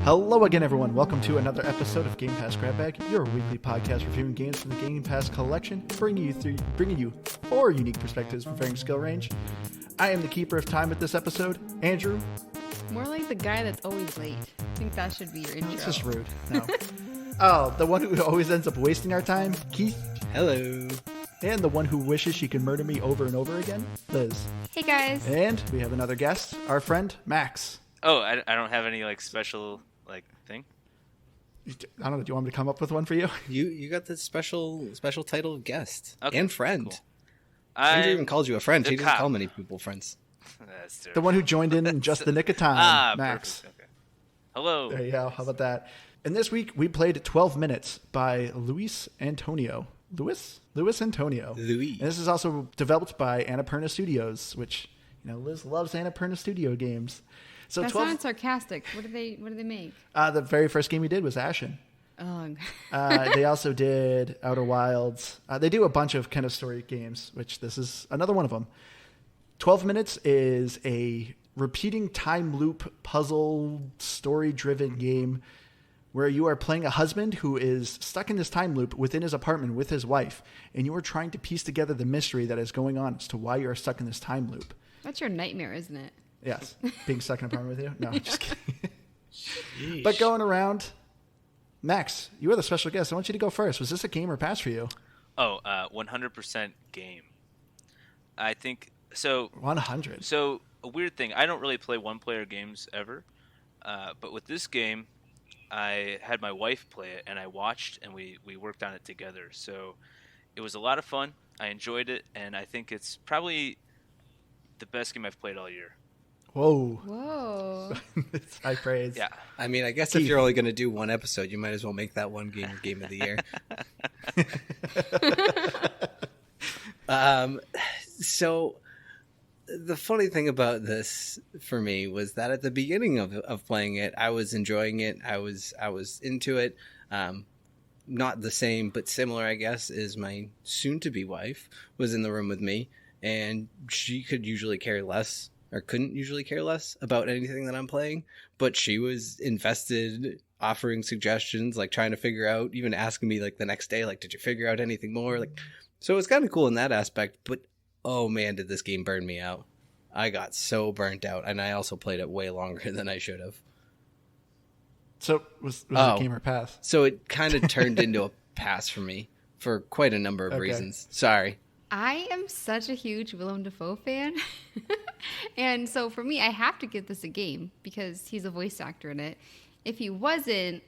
Hello again, everyone. Welcome to another episode of Game Pass Grab Bag, your weekly podcast reviewing games from the Game Pass collection, bringing you four unique perspectives from varying skill range. I am the keeper of time with this episode, Andrew. More like the guy that's always late. I think that should be your intro. That's just rude. No. Oh, the one who always ends up wasting our time, Keith. Hello. And the one who wishes she could murder me over and over again, Liz. Hey, guys. And we have another guest, our friend, Max. Oh, I don't have any special thing. I don't know. Do you want me to come up with one for you? You got the special title of guest Okay, and friend. cool. Andrew even calls you a friend. the He doesn't cop. call many people friends. That's true. The one who joined in just the nick of time, Max. Perfect. Okay. Hello. There you go. How about that? And this week we played 12 Minutes by Luis Antonio. Luis Antonio. Louis. And this is also developed by Annapurna Studios, which, Liz loves Annapurna Studio games. So That sounded sarcastic. What did they make? The very first game we did was Ashen. Oh, They also did Outer Wilds. They do a bunch of kind of story games, which this is another one of them. 12 Minutes is a repeating time loop puzzle story-driven game where you are playing a husband who is stuck in this time loop within his apartment with his wife, and you are trying to piece together the mystery that is going on as to why you are stuck in this time loop. that's your nightmare, isn't it? Yes. Being stuck in an apartment with you? No, I'm just kidding. But going around, Max, you are the special guest. I want you to go first. Was this a game or pass for you? Oh, 100% game. I think so. 100. So a weird thing. I don't really play one-player games ever, but with this game, I had my wife play it, and I watched, and we worked on it together. So it was a lot of fun. I enjoyed it, and I think it's probably the best game I've played all year. Whoa. It's high praise. Yeah. I mean, I guess if you're only going to do one episode, you might as well make that one game your game of the year. So the funny thing about this for me was that at the beginning of playing it, I was enjoying it. I was into it. Not the same, but similar, I guess, is my soon-to-be wife was in the room with me, and she could usually care less or couldn't usually care less about anything that I'm playing, but she was invested, offering suggestions, trying to figure out, even asking me the next day, did you figure out anything more? So it was kind of cool in that aspect, but oh man, did this game burn me out. I got so burnt out, and I also played it way longer than I should have. So was it a game or pass? So it kind of turned into a pass for me for quite a number of reasons. Sorry. I am such a huge Willem Dafoe fan. And so for me, I have to give this a game because he's a voice actor in it. If he wasn't,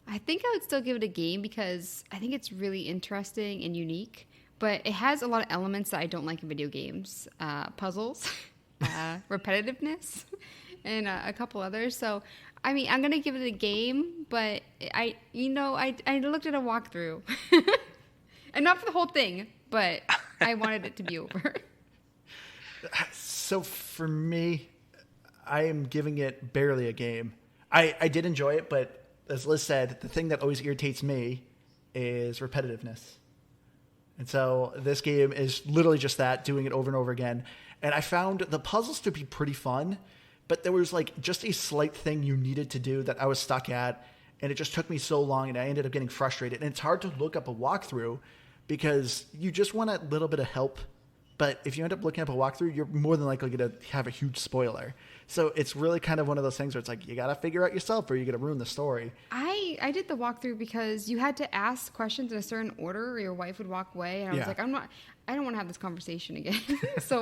I think I would still give it a game because I think it's really interesting and unique. But it has a lot of elements that I don't like in video games. Puzzles, repetitiveness, and a couple others. So, I mean, I'm going to give it a game, but I looked at a walkthrough. And not for the whole thing, but I wanted it to be over. So for me, I am giving it barely a game. I did enjoy it, but as Liz said, the thing that always irritates me is repetitiveness. And so this game is literally just that, doing it over and over again. And I found the puzzles to be pretty fun, but there was just a slight thing you needed to do that I was stuck at, and it just took me so long, and I ended up getting frustrated. And it's hard to look up a walkthrough because you just want a little bit of help. But if you end up looking up a walkthrough, you're more than likely going to have a huge spoiler. So it's really kind of one of those things where it's you got to figure out yourself or you're going to ruin the story. I did the walkthrough because you had to ask questions in a certain order or your wife would walk away. And I was like, I don't want to have this conversation again. So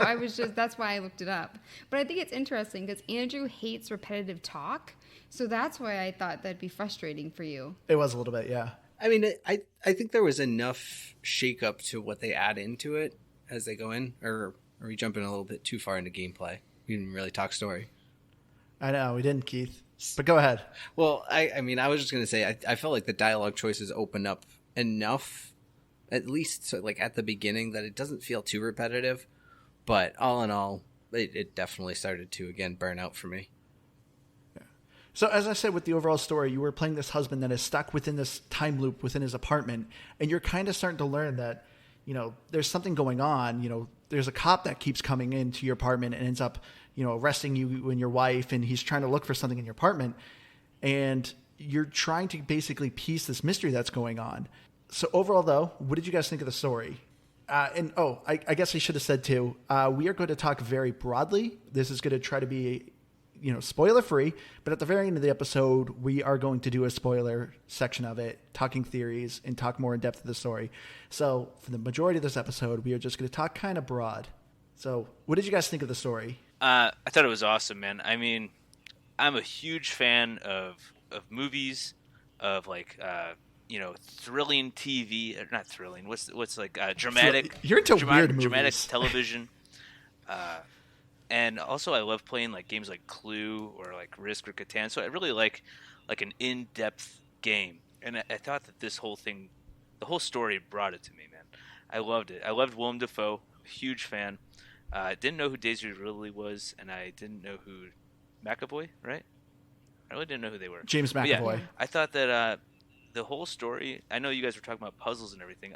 that's why I looked it up. But I think it's interesting because Andrew hates repetitive talk. So that's why I thought that'd be frustrating for you. It was a little bit, yeah. I mean, I think there was enough shake-up to what they add into it as they go in, or are we jumping a little bit too far into gameplay? We didn't really talk story. I know, we didn't, Keith. But go ahead. Well, I mean, I was just going to say, I felt like the dialogue choices open up enough, at least at the beginning, that it doesn't feel too repetitive. But all in all, it definitely started to, again, burn out for me. So as I said with the overall story, you were playing this husband that is stuck within this time loop within his apartment, and you're kind of starting to learn that, there's something going on. There's a cop that keeps coming into your apartment and ends up, arresting you and your wife, and he's trying to look for something in your apartment. and you're trying to basically piece this mystery that's going on. So overall, though, what did you guys think of the story? I guess I should have said too, we are going to talk very broadly. This is going to try to be, spoiler free, but at the very end of the episode, we are going to do a spoiler section of it, talking theories and talk more in depth of the story. So for the majority of this episode, we are just going to talk kind of broad. So what did you guys think of the story? I thought it was awesome, man. I mean, I'm a huge fan of movies, of thrilling TV, not thrilling. What's like dramatic? You're into weird movies. Dramatic television. And also, I love playing like games like Clue or like Risk or Catan. So I really like an in-depth game. And I thought that this whole thing, the whole story, brought it to me, man. I loved it. I loved Willem Dafoe. Huge fan. Didn't know who Daisy Ridley was, and I didn't know who McAvoy, right? I really didn't know who they were. James McAvoy. Yeah, I thought that the whole story, I know you guys were talking about puzzles and everything.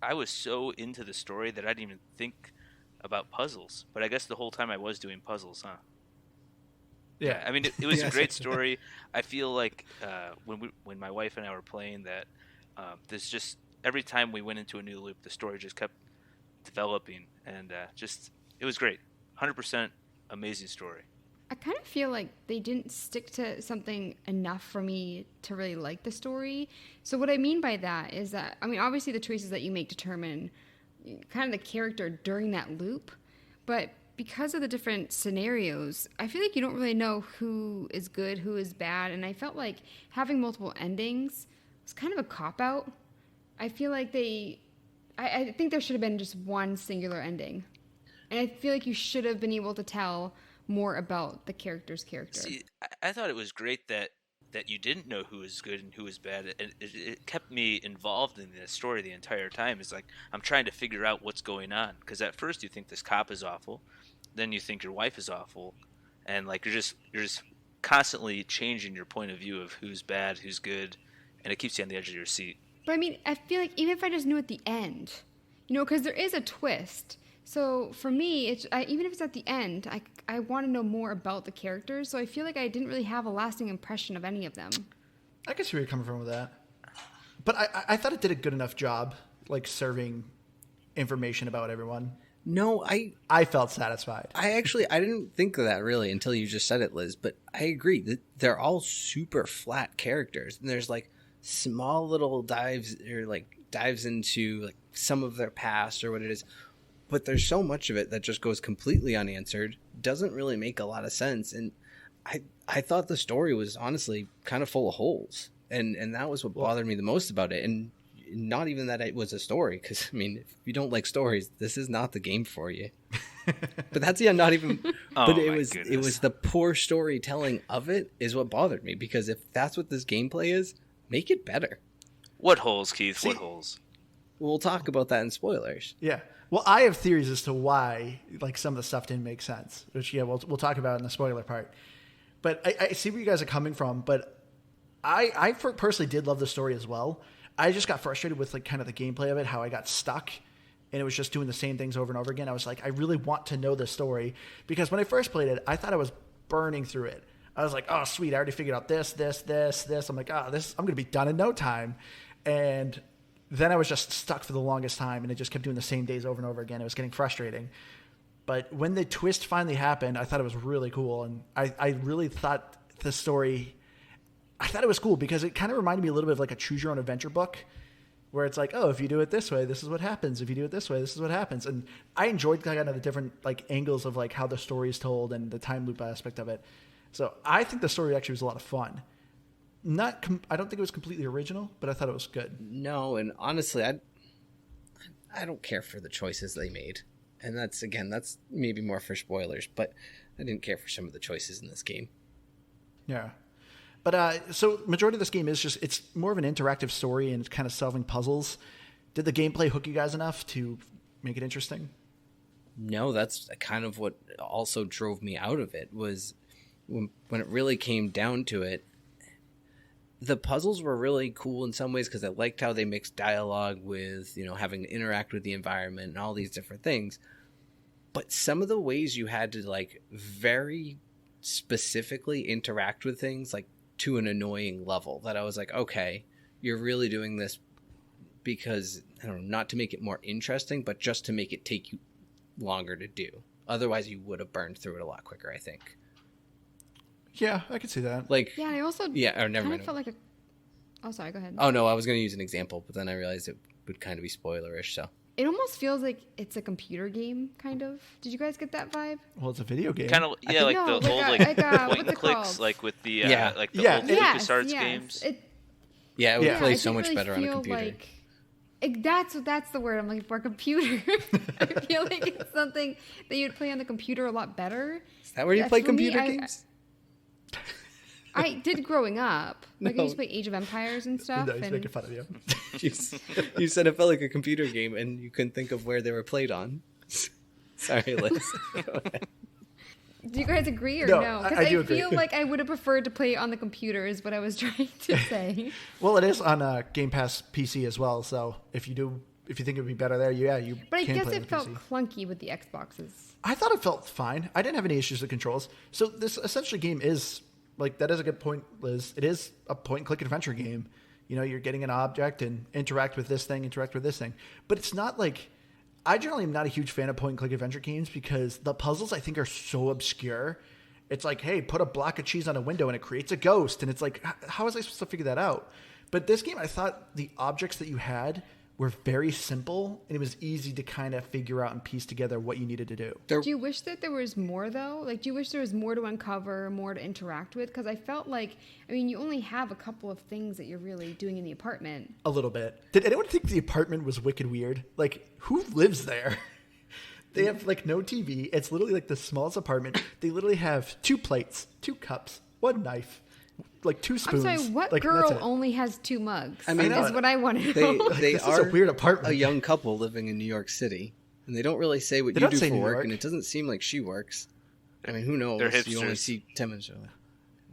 I was so into the story that I didn't even think about puzzles. But I guess the whole time I was doing puzzles, huh? Yeah. I mean, it was a great story. I feel like when my wife and I were playing that, there's just every time we went into a new loop, the story just kept developing, and it was great. 100% amazing story. I kind of feel like they didn't stick to something enough for me to really like the story. So what I mean by that is that, I mean, obviously the choices that you make determine kind of the character during that loop, but because of the different scenarios, I feel like you don't really know who is good, who is bad, and I felt like having multiple endings was kind of a cop-out. I feel like I think there should have been just one singular ending. And I feel like you should have been able to tell more about the character's character. See, I thought it was great that you didn't know who was good and who was bad. It kept me involved in the story the entire time. It's like I'm trying to figure out what's going on, because at first you think this cop is awful, then you think your wife is awful, and like you're just constantly changing your point of view of who's bad, who's good, and it keeps you on the edge of your seat. But I mean, I feel like even if I just knew at the end, because there is a twist. So for me, even if it's at the end, I want to know more about the characters. So I feel like I didn't really have a lasting impression of any of them. I guess where you're coming from with that. But I thought it did a good enough job, like serving information about everyone. No, I felt satisfied. I didn't think of that really until you just said it, Liz. But I agree that they're all super flat characters, and there's like small little dives into like some of their past or what it is. But there's so much of it that just goes completely unanswered, doesn't really make a lot of sense. And I thought the story was honestly kind of full of holes. And that was what bothered me the most about it. And not even that it was a story, because, I mean, if you don't like stories, this is not the game for you. But that's, not even... but it was the poor storytelling of it is what bothered me, because if that's what this gameplay is, make it better. What holes, Keith? What holes? We'll talk about that in spoilers. Yeah. Well, I have theories as to why, like, some of the stuff didn't make sense, which, we'll talk about in the spoiler part. But I see where you guys are coming from, but I personally did love the story as well. I just got frustrated with, like, kind of the gameplay of it, how I got stuck, and it was just doing the same things over and over again. I was like, I really want to know the story, because when I first played it, I thought I was burning through it. I was like, oh, sweet, I already figured out this. I'm like, I'm going to be done in no time. And then I was just stuck for the longest time, and it just kept doing the same days over and over again. It was getting frustrating. But when the twist finally happened, I thought it was really cool. And I really thought the story, I thought it was cool because it kind of reminded me a little bit of like a choose your own adventure book, where it's like, oh, if you do it this way, this is what happens. If you do it this way, this is what happens. And I enjoyed kind of the different like angles of like how the story is told and the time loop aspect of it. So I think the story actually was a lot of fun. I don't think it was completely original, but I thought it was good. No, and honestly, I don't care for the choices they made. And that's maybe more for spoilers, but I didn't care for some of the choices in this game. Yeah. But so majority of this game is it's more of an interactive story, and it's kind of solving puzzles. Did the gameplay hook you guys enough to make it interesting? No, that's kind of what also drove me out of it, was when it really came down to it. The puzzles were really cool in some ways because I liked how they mixed dialogue with, having to interact with the environment and all these different things. But some of the ways you had to like very specifically interact with things, like to an annoying level that I was like, okay, you're really doing this because, I don't know, not to make it more interesting, but just to make it take you longer to do. Otherwise, you would have burned through it a lot quicker, I think. Yeah, I could see that. Like, Yeah, and I also or never kind mind. of felt like a. Oh, sorry. Go ahead. Oh no, I was going to use an example, but then I realized it would kind of be spoilerish. So It almost feels like it's a computer game, kind of. Did you guys get that vibe? Well, it's a video game. Kind of, yeah, like No, the like old a- like like a- point what's and it clicks, called? like with the Yeah. like the Yeah. old Yes, LucasArts yes. games. yeah, it would Yeah, play I so didn't much really better on a feel computer. Like, that's the word I'm looking for. Computer. I feel like it's something that you'd play on the computer a lot better. Is that where you Yeah, play for me, computer games? I did growing up. Like I No. used to play Age of Empires and stuff. No, he's and making fun of you. You said it felt like a computer game, and you couldn't think of where they were played on. Sorry, Liz. Go ahead. do you guys agree or No, no? Because I do agree. feel like I would have preferred to play it on the computer. Is what I was trying to say. Well, it is on Game Pass PC as well. So if you think it would be better there, you But I can guess play on it the felt PC. clunky with the Xboxes. I thought it felt fine. I didn't have any issues with controls. So this essentially game is like that is a good point, Liz. It is a point and click adventure game. You know, you're getting an object and interact with this thing, But it's not like I generally am not a huge fan of point and click adventure games because the puzzles I think are so obscure. It's like, hey, put a block of cheese on a window and it creates a ghost, and it's like, how was I supposed to figure that out? But this game, I thought the objects that you had were very simple, and it was easy to kind of figure out and piece together what you needed to do. Do you wish that there was more, though? Like, do you wish there was more to uncover, more to interact with? Because I felt like, I mean, you only have a couple of things that you're really doing in the apartment. A little bit. Did anyone think the apartment was wicked weird? Like, who lives there? They have, like, no TV. It's literally, like, the smallest apartment. They literally have 2 plates, 2 cups, 1 knife, like 2 I'm spoons. sorry, what like, girl that's it. only has 2 mugs? I mean, is what I want to They know. they This is are a weird apartment. a young couple living in New York City, and they don't really say what They you don't do say for New work, York. and it doesn't seem like she works. I mean, who knows? They're You only hipsters. see 10 minutes early.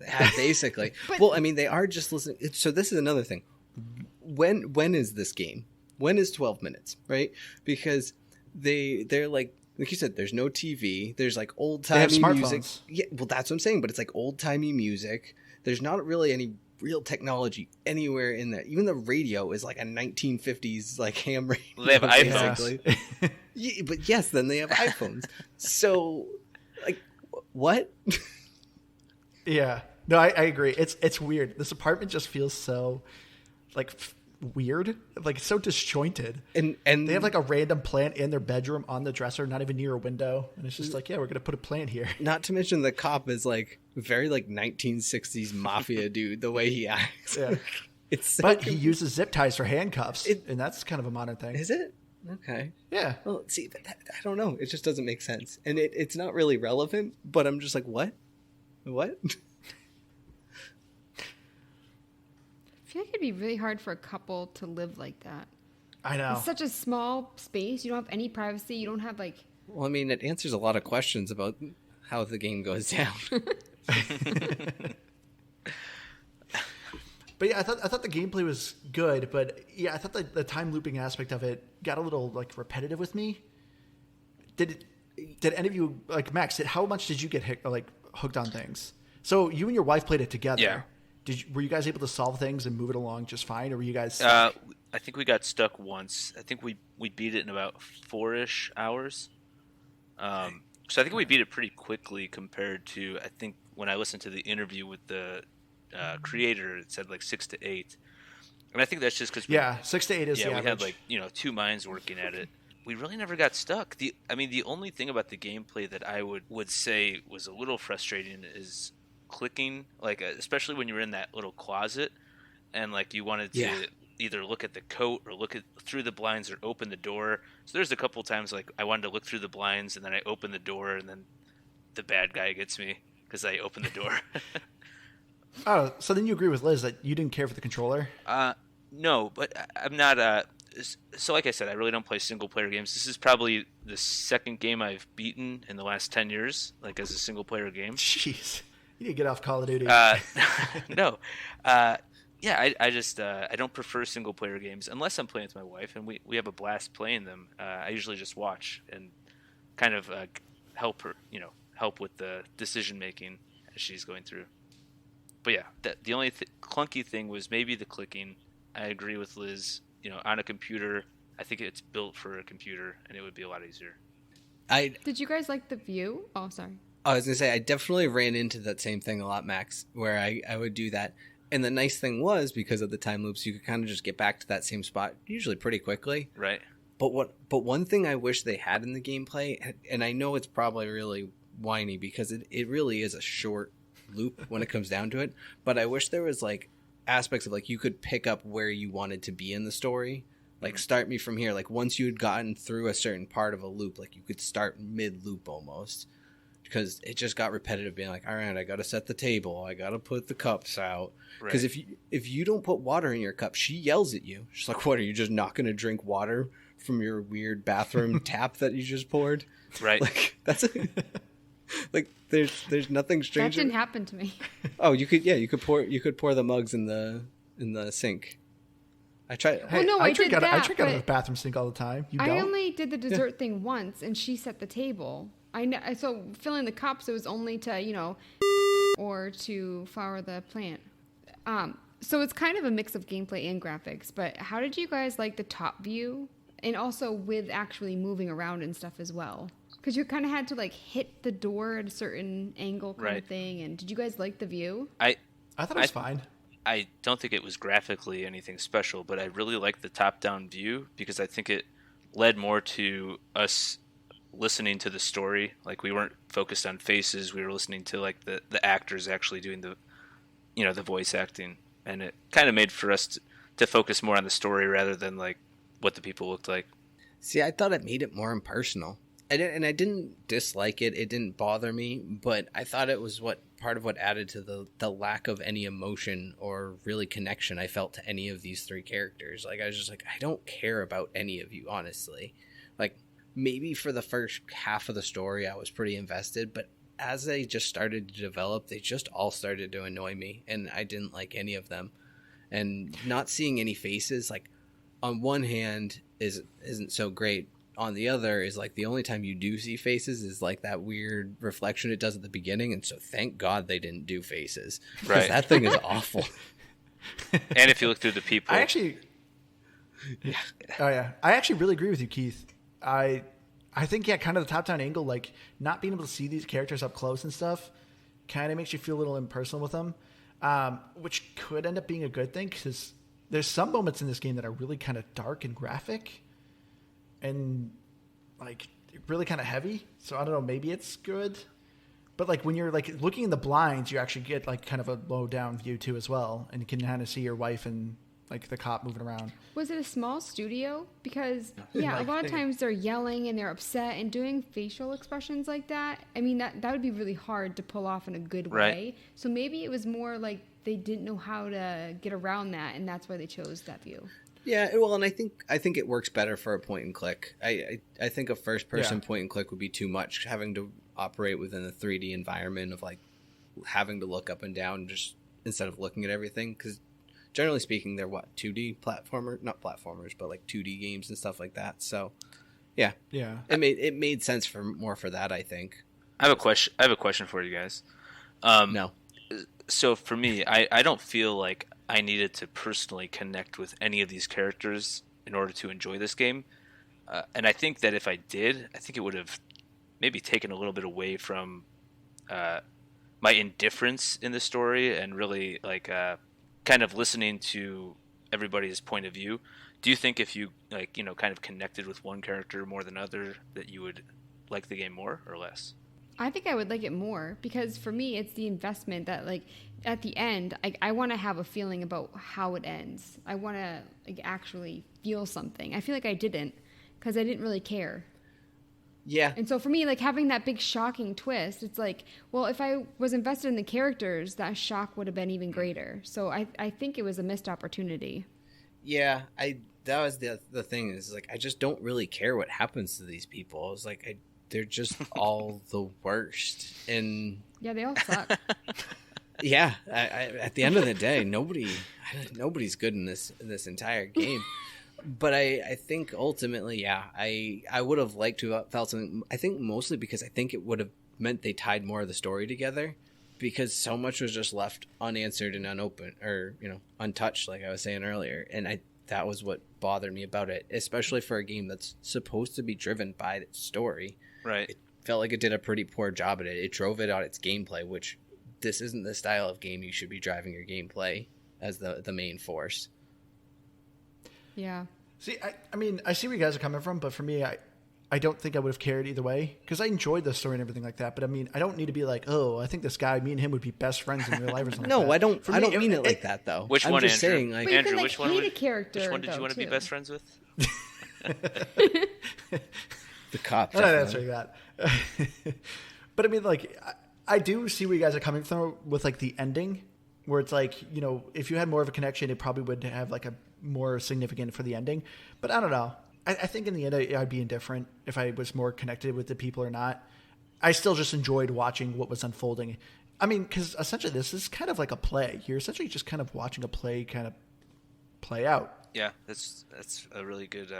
Yeah, basically. But- well, I mean, they are just listening. So this is another thing. When is this game? When is 12 minutes, right? Because they're like you said, there's no TV. There's like old They have timey music. smartphones. Yeah, well, that's what I'm saying. But it's like old timey music. There's not really any real technology anywhere in there. Even the radio is like a 1950s like ham radio. Well, they have iPhones. basically. Yeah, but yes, then they have iPhones. So, like, what? Yeah. No, I agree. It's weird. This apartment just feels so, like, weird. Like, it's so disjointed. And They have, like, a random plant in their bedroom on the dresser, not even near a window. And it's just like, yeah, we're going to put a plant here. not to mention the cop is like very like 1960s mafia dude. The way he acts. Yeah. It's so But he uses zip ties for handcuffs, It- and that's kind of a modern thing. Is it? Okay. Yeah. Well, see, but I don't know. It just doesn't make sense, and it's not really relevant. But I'm just like, what? What? I feel like it'd be really hard for a couple to live like that. I know. It's such a small space. You don't have any privacy. You don't have, like... Well, I mean, it answers a lot of questions about how the game goes down. But yeah, I thought the gameplay was good, but yeah, I thought the time looping aspect of it got a little like repetitive with me. Did any of you like Max? How much did you get hooked on things? So you and your wife played it together. Yeah. Were you guys able to solve things and move it along just fine, or were you guys? I think we got stuck once. I think we beat it in about 4-ish hours. So I think we beat it pretty quickly compared to, I think when I listened to the interview with the creator, it said like 6 to 8. And I think that's just because yeah, 6 to 8 is the we average. had like 2 minds working at it. We really never got stuck. The only thing about the gameplay that I would say was a little frustrating is clicking, like especially when you're in that little closet and like you wanted to either look at the coat or look through the blinds or open the door. So there's a couple times like I wanted to look through the blinds and then I open the door and then the bad guy gets me because I opened the door. Oh, so then you agree with Liz that you didn't care for the controller? No, but I'm not. So like I said, I really don't play single player games. This is probably the second game I've beaten in the last 10 years, like as a single player game. Jeez, you need to get off Call of Duty. No. Yeah, I just I don't prefer single player games unless I'm playing with my wife, and we have a blast playing them. I usually just watch and kind of help her, help with the decision making as she's going through. but yeah, the only clunky thing was maybe the clicking. I agree with Liz. On a computer, I think it's built for a computer, and it would be a lot easier. Did you guys like the view? Oh, sorry. I was gonna say I definitely ran into that same thing a lot, Max, where I would do that. And the nice thing was, because of the time loops, you could kind of just get back to that same spot usually pretty quickly. Right. But one thing I wish they had in the gameplay, and I know it's probably really whiny because it really is a short loop when it comes down to it, but I wish there was like aspects of like you could pick up where you wanted to be in the story. Like start me from here. Like once you had gotten through a certain part of a loop, like you could start mid loop almost. Because it just got repetitive, being like, all right, I got to set the table. I got to put the cups out. Because if you don't put water in your cup, she yells at you. She's like, what, are you just not going to drink water from your weird bathroom tap that you just poured? Right. Like, that's like, there's nothing strange. That didn't happen to me. Oh, you could pour the mugs in the sink. I tried. Hey, no, I drink did out that, of the bathroom sink all the time. You I don't? only did the dessert thing once, and she set the table. I know, so filling the cups, it was only to, or to flower the plant. So it's kind of a mix of gameplay and graphics, but how did you guys like the top view? And also with actually moving around and stuff as well? Because you kind of had to like hit the door at a certain angle kind of thing. And did you guys like the view? I thought it was fine. I don't think it was graphically anything special, but I really liked the top-down view because I think it led more to us listening to the story. Like we weren't focused on faces, we were listening to like the actors actually doing the voice acting, and it kind of made for us to focus more on the story rather than like what the people looked like. See, I thought it made it more impersonal. I didn't dislike it. It didn't bother me, but I thought it was part of what added to the lack of any emotion or really connection I felt to any of these three characters. Like I was just like, I don't care about any of you, honestly. Like maybe for the first half of the story I was pretty invested, but as they just started to develop, they just all started to annoy me, and I didn't like any of them. And not seeing any faces, like on one hand isn't so great. On the other is like the only time you do see faces is like that weird reflection it does at the beginning, and so thank God they didn't do faces. Because that thing is awful. And if you look through the people, I actually really agree with you, Keith. I think kind of the top-down angle, like not being able to see these characters up close and stuff, kind of makes you feel a little impersonal with them, which could end up being a good thing because there's some moments in this game that are really kind of dark and graphic, and like really kind of heavy. So I don't know, maybe it's good, but like when you're like looking in the blinds, you actually get like kind of a low down view too as well, and you can kind of see your wife and like the cop moving around. Was it a small studio? Because a lot of times they're yelling and they're upset and doing facial expressions like that. I mean, that would be really hard to pull off in a good way. So maybe it was more like they didn't know how to get around that, and that's why they chose that view. Yeah, well, and I think it works better for a point and click. I think a first person point and click would be too much, having to operate within a 3D environment of like having to look up and down just instead of looking at everything. Because generally speaking, they're 2D not platformers, but like 2D games and stuff like that. So yeah, it made sense for that. I think. I have a question for you guys. No. So for me, I don't feel like I needed to personally connect with any of these characters in order to enjoy this game. And I think that if I did, I think it would have maybe taken a little bit away from my indifference in the story and really like kind of listening to everybody's point of view. Do you think if you kind of connected with one character more than other, that you would like the game more or less? I think I would like it more because for me, it's the investment that like at the end, I want to have a feeling about how it ends. I want to like actually feel something. I feel like I didn't because I didn't really care. Yeah. And so for me, like having that big shocking twist, it's like, well, if I was invested in the characters, that shock would have been even greater. So I think it was a missed opportunity. Yeah, that was the thing is like I just don't really care what happens to these people. It's like they're just all the worst, and yeah, they all suck. Yeah, at the end of the day, nobody's good in this entire game. But I think ultimately, yeah, I would have liked to have felt something. I think mostly because I think it would have meant they tied more of the story together. because so much was just left unanswered and unopened, or untouched, like I was saying earlier. And that was what bothered me about it, especially for a game that's supposed to be driven by its story. Right. It felt like it did a pretty poor job at it. It drove it on its gameplay, which this isn't the style of game you should be driving your gameplay as the main force. Yeah. See, I mean, I see where you guys are coming from, but for me, I don't think I would have cared either way because I enjoyed the story and everything like that. But I mean, I don't need to be like, oh, I think this guy, me and him would be best friends in real life or something. No, like that. I don't. For I me, don't mean it like that though. Which I'm one, just Andrew? saying, like, But you Andrew, can, like, which one? hate a character, Which one did though, you want to be too. best friends with? the cop. I'm not definitely. answering that. But I mean, like, I do see where you guys are coming from with like the ending, where it's like, if you had more of a connection, it probably would have like a more significant for the ending. But I don't know. I think in the end, I'd be indifferent if I was more connected with the people or not. I still just enjoyed watching what was unfolding. I mean, because essentially this is kind of like a play. You're essentially just kind of watching a play kind of play out. Yeah, that's a really good,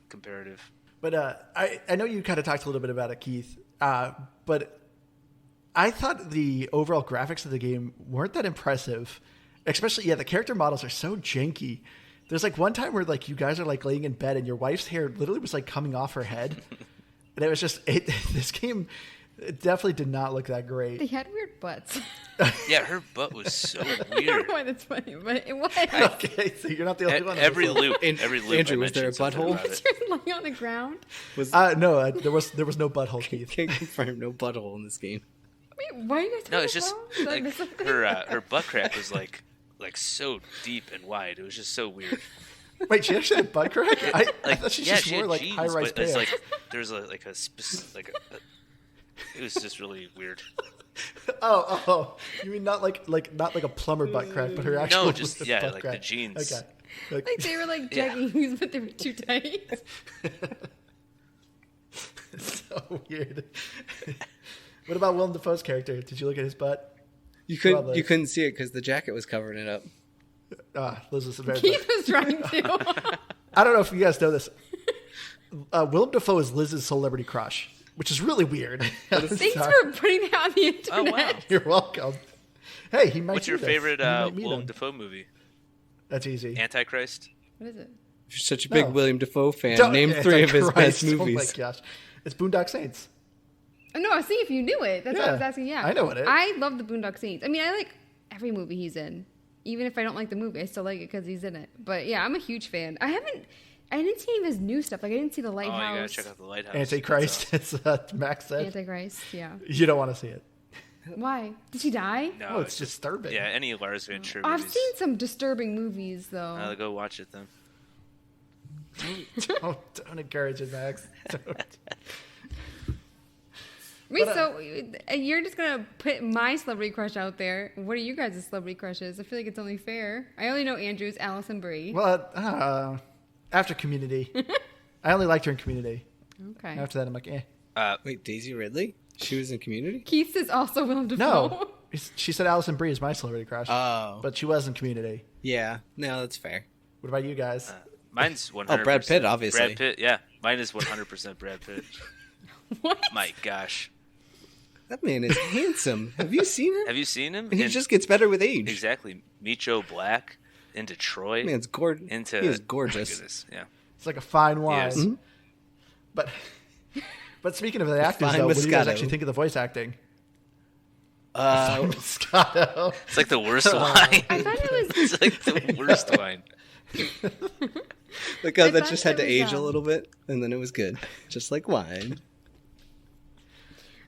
comparative. But I know you kind of talked a little bit about it, Keith. But I thought the overall graphics of the game weren't that impressive. Especially, the character models are so janky. There's like one time where like you guys are like laying in bed and your wife's hair literally was like coming off her head. And it was just, this game, it definitely did not look that great. They had weird butts. Yeah, her butt was so I don't weird. know why that's funny, but it was. Okay, so you're not the only one. Every loop, Andrew, was there a butthole? You're lying on the ground. No, there was no butthole, Keith. Can't confirm no butthole in this game. Wait, why are you guys No, talking it's just about? Did I like miss something? her butt crack was like so deep and wide. It was just so weird. Wait, she actually had butt crack? I thought she just she wore had like jeans, high-rise but it's pants. like there's it was just really weird. Oh, you mean not like a plumber butt crack, but her actual No, just butt like crack. the jeans. Okay. Like they were like Yeah. jeggings, but they were too tight. So weird. What about Willem Dafoe's character? Did you look at his butt? You Probably. couldn't see it because the jacket was covering it up. Liz was very. Keith was trying to. I don't know if you guys know this. Willem Dafoe is Liz's celebrity crush, which is really weird. Thanks Sorry. for putting that on the internet. Oh wow! You're welcome. Hey, he might. What's do your this. favorite You might meet Willem him. Dafoe movie? That's easy. Antichrist. What is it? If you're such a big No. William Dafoe fan, Don't- name 3 of his Christ, best Oh movies. my gosh, it's Boondock Saints. Oh, no, I see if you knew it. That's what I was Yeah, asking. Yeah, I know what it is. I love the Boondock Saints. I mean, I like every movie he's in. Even if I don't like the movie, I still like it because he's in it. But yeah, I'm a huge fan. I didn't see any of his new stuff. Like I didn't see the Oh, you Lighthouse. gotta check out the Lighthouse. Antichrist. It's Max said. Antichrist. Yeah. You don't want to see it. Why? Did he die? No, Oh, it's disturbing. Yeah, any Lars von Trier Oh, I've movies. seen some disturbing movies though. Go watch it then. Don't encourage it, Max. Don't. Wait, but, so you're just gonna put my celebrity crush out there? What are you guys' celebrity crushes? I feel like it's only fair. I only know Andrew's, Allison Brie. Well, after Community, I only liked her in Community. Okay. After that, I'm like, eh. Wait, Daisy Ridley? She was in Community? Keith's is also Willem Dafoe. No, she said Allison Brie is my celebrity crush, Oh. but she was in Community. Yeah. No, that's fair. What about you guys? Mine's 100%. Oh, Brad Pitt, obviously. Brad Pitt, yeah. Mine is 100% Brad Pitt. What? My gosh. That man is handsome. Have you seen him? Have you seen him? He In- just gets better with age. Exactly. Meet Joe Black in Detroit. Man's gorgeous. Into He is my gorgeous. goodness, yeah. It's like a fine wine. Yes. Mm-hmm. But speaking of the actors, fine though, what do you guys Moscato. actually think of the voice acting? Uh, Moscato. It's like the worst wine. I thought it was. It's like the worst wine. Look how I that thought just had it to was, age a little bit, and then it was good. Just like wine.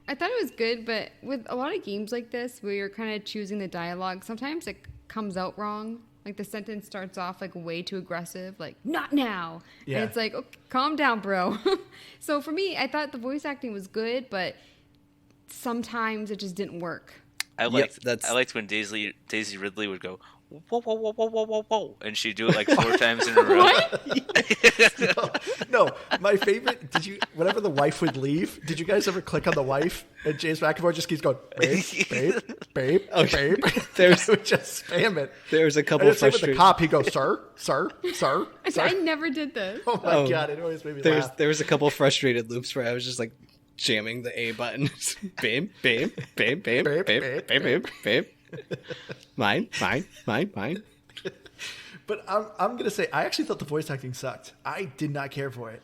I thought it was good, but with a lot of games like this, where you're kind of choosing the dialogue, sometimes it comes out wrong. Like the sentence starts off like way too aggressive, like "not now," Yeah. and it's like, okay, calm down, bro. So for me, I thought the voice acting was good, but sometimes it just didn't work. I liked that's- I liked when Daisy Ridley would go whoa whoa whoa whoa whoa whoa whoa, and she'd do it like 4 times in a row. No, my favorite. Whenever the wife would leave, did you guys ever click on the wife? And James McAvoy just keeps going, babe, babe, babe. There's- I would just spam it. There's a And couple then same with the frustrated. cop. He goes, sir, sir, sir, I sir. never did this. Oh my Oh, god! It always made me laugh. There was a couple frustrated loops where I was just like, jamming the A button. Babe, babe, babe, babe, babe, babe, babe, babe. Mine. But I'm gonna say I actually thought the voice acting sucked. I did not care for it.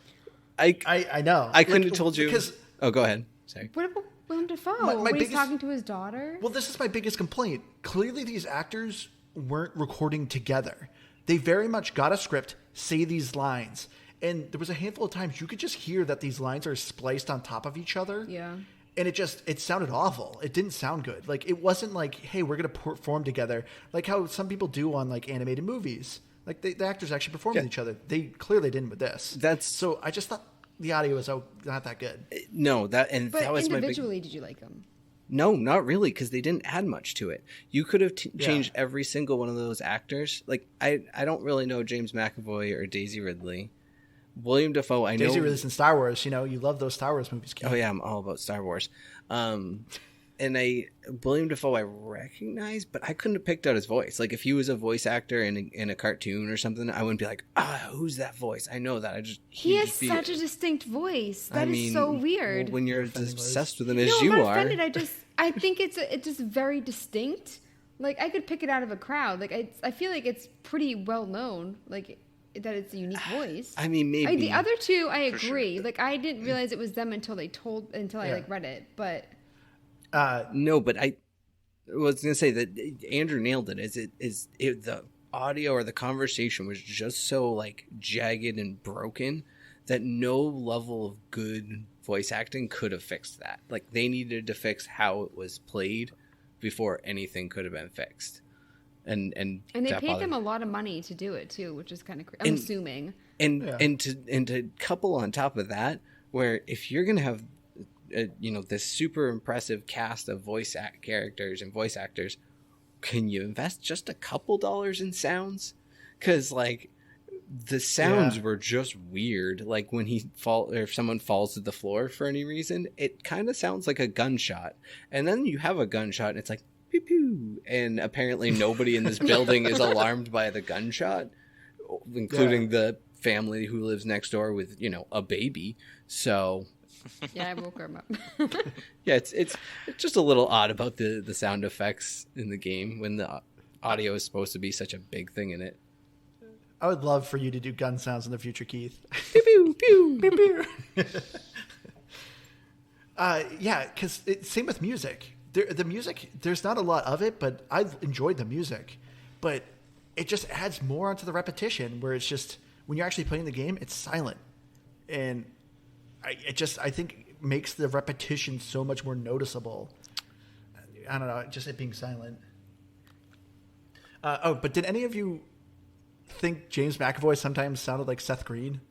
I know. I couldn't have told you. Because Oh, go ahead. Sorry. What about Willem Dafoe? My when biggest- he's talking to his daughter? well, this is my biggest complaint. Clearly, these actors weren't recording together. They very much got a script, say these lines, and there was a handful of times you could just hear that these lines are spliced on top of each other. Yeah. And it sounded awful. It didn't sound good. Like, it wasn't like, hey, we're going to perform together. Like how some people do on, like, animated movies. Like, the actors actually perform with each other. They clearly didn't with this. So I just thought the audio was not that good. No, that But was my big... individually, did you like him? No, not really, because they didn't add much to it. You could have changed every single one of those actors. Like, I don't really know James McAvoy or Daisy Ridley. William Dafoe, I know. Daisy Ridley's in Star Wars. You know, you love those Star Wars movies, Keith. Oh yeah, I'm all about Star Wars. And William Dafoe I recognize, but I couldn't have picked out his voice. Like if he was a voice actor in a cartoon or something, I wouldn't be like, who's that voice? I know that. He has such a distinct voice. That is so weird. Well, when you're as obsessed with him as no, you I'm are. not offended. I think it's just very distinct. Like I could pick it out of a crowd. Like I feel like it's pretty well known. Like that it's a unique voice. I mean, maybe the other two, I agree. sure. Like I didn't realize it was them until I read it. But no, but I was gonna say that Andrew nailed it. The audio or the conversation was just so like jagged and broken that no level of good voice acting could have fixed that. Like they needed to fix how it was played before anything could have been fixed. And they paid them a lot of money to do it too, which is kind of I'm assuming. And to couple on top of that, where if you're gonna have this super impressive cast of characters and voice actors, can you invest just a couple dollars in sounds? Because like the sounds were just weird. Like when if someone falls to the floor for any reason, it kind of sounds like a gunshot. And then you have a gunshot, and it's like pew pew, and apparently nobody in this building is alarmed by the gunshot, including the family who lives next door with a baby. So yeah, I woke her up. yeah, it's just a little odd about the sound effects in the game when the audio is supposed to be such a big thing in it. I would love for you to do gun sounds in the future, Keith. Pew pew pew pew pew. Yeah, because same with music. The music, there's not a lot of it, but I've enjoyed the music. But it just adds more onto the repetition, where it's just when you're actually playing the game, it's silent, and I think it makes the repetition so much more noticeable. I don't know, just it being silent. But did any of you think James McAvoy sometimes sounded like Seth Green?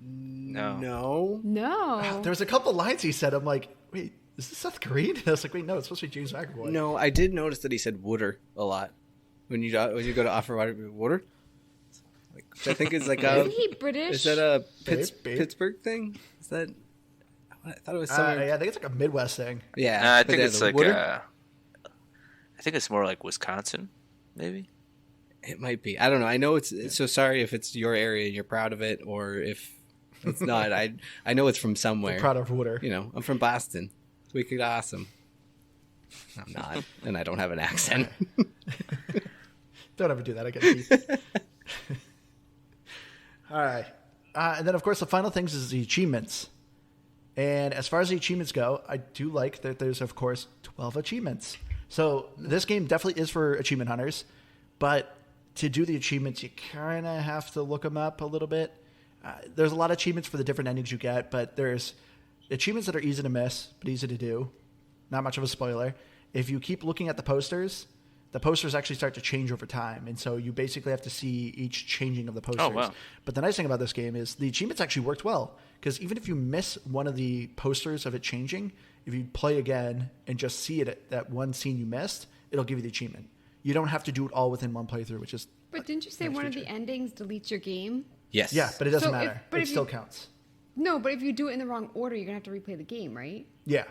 No. There was a couple lines he said. I'm like, wait, is this Seth Green? And I was like, wait, no, it's supposed to be James McAvoy. No, I did notice that he said "wooder" a lot when you go to offer water. Which I think is like Isn't he British? Is that a Babe. Pittsburgh thing? Is that? I thought it was somewhere. Yeah, I think it's like a Midwest thing. Yeah, I think it's like Wooder? I think it's more like Wisconsin, maybe. It might be. I don't know. I know it's so sorry if it's your area and you're proud of it, or if it's not. I know it's from somewhere. I'm proud of Wooder. I'm from Boston. It's wicked awesome. I'm not, and I don't have an accent. Don't ever do that again, Keith. All right. And then, of course, the final things is the achievements. And as far as the achievements go, I do like that there's, of course, 12 achievements. So this game definitely is for achievement hunters. But to do the achievements, you kind of have to look them up a little bit. There's a lot of achievements for the different endings you get, but there's achievements that are easy to miss, but easy to do. Not much of a spoiler. If you keep looking at the posters actually start to change over time. And so you basically have to see each changing of the posters. Oh, wow. But the nice thing about this game is the achievements actually worked well. Because even if you miss one of the posters of it changing, if you play again and just see it, that one scene you missed, it'll give you the achievement. You don't have to do it all within one playthrough, which is... But didn't you say one of the endings deletes your game? Yes. Yeah, but it doesn't So if- matter. but It if still you- counts. No, but if you do it in the wrong order, you're going to have to replay the game, right? Yeah.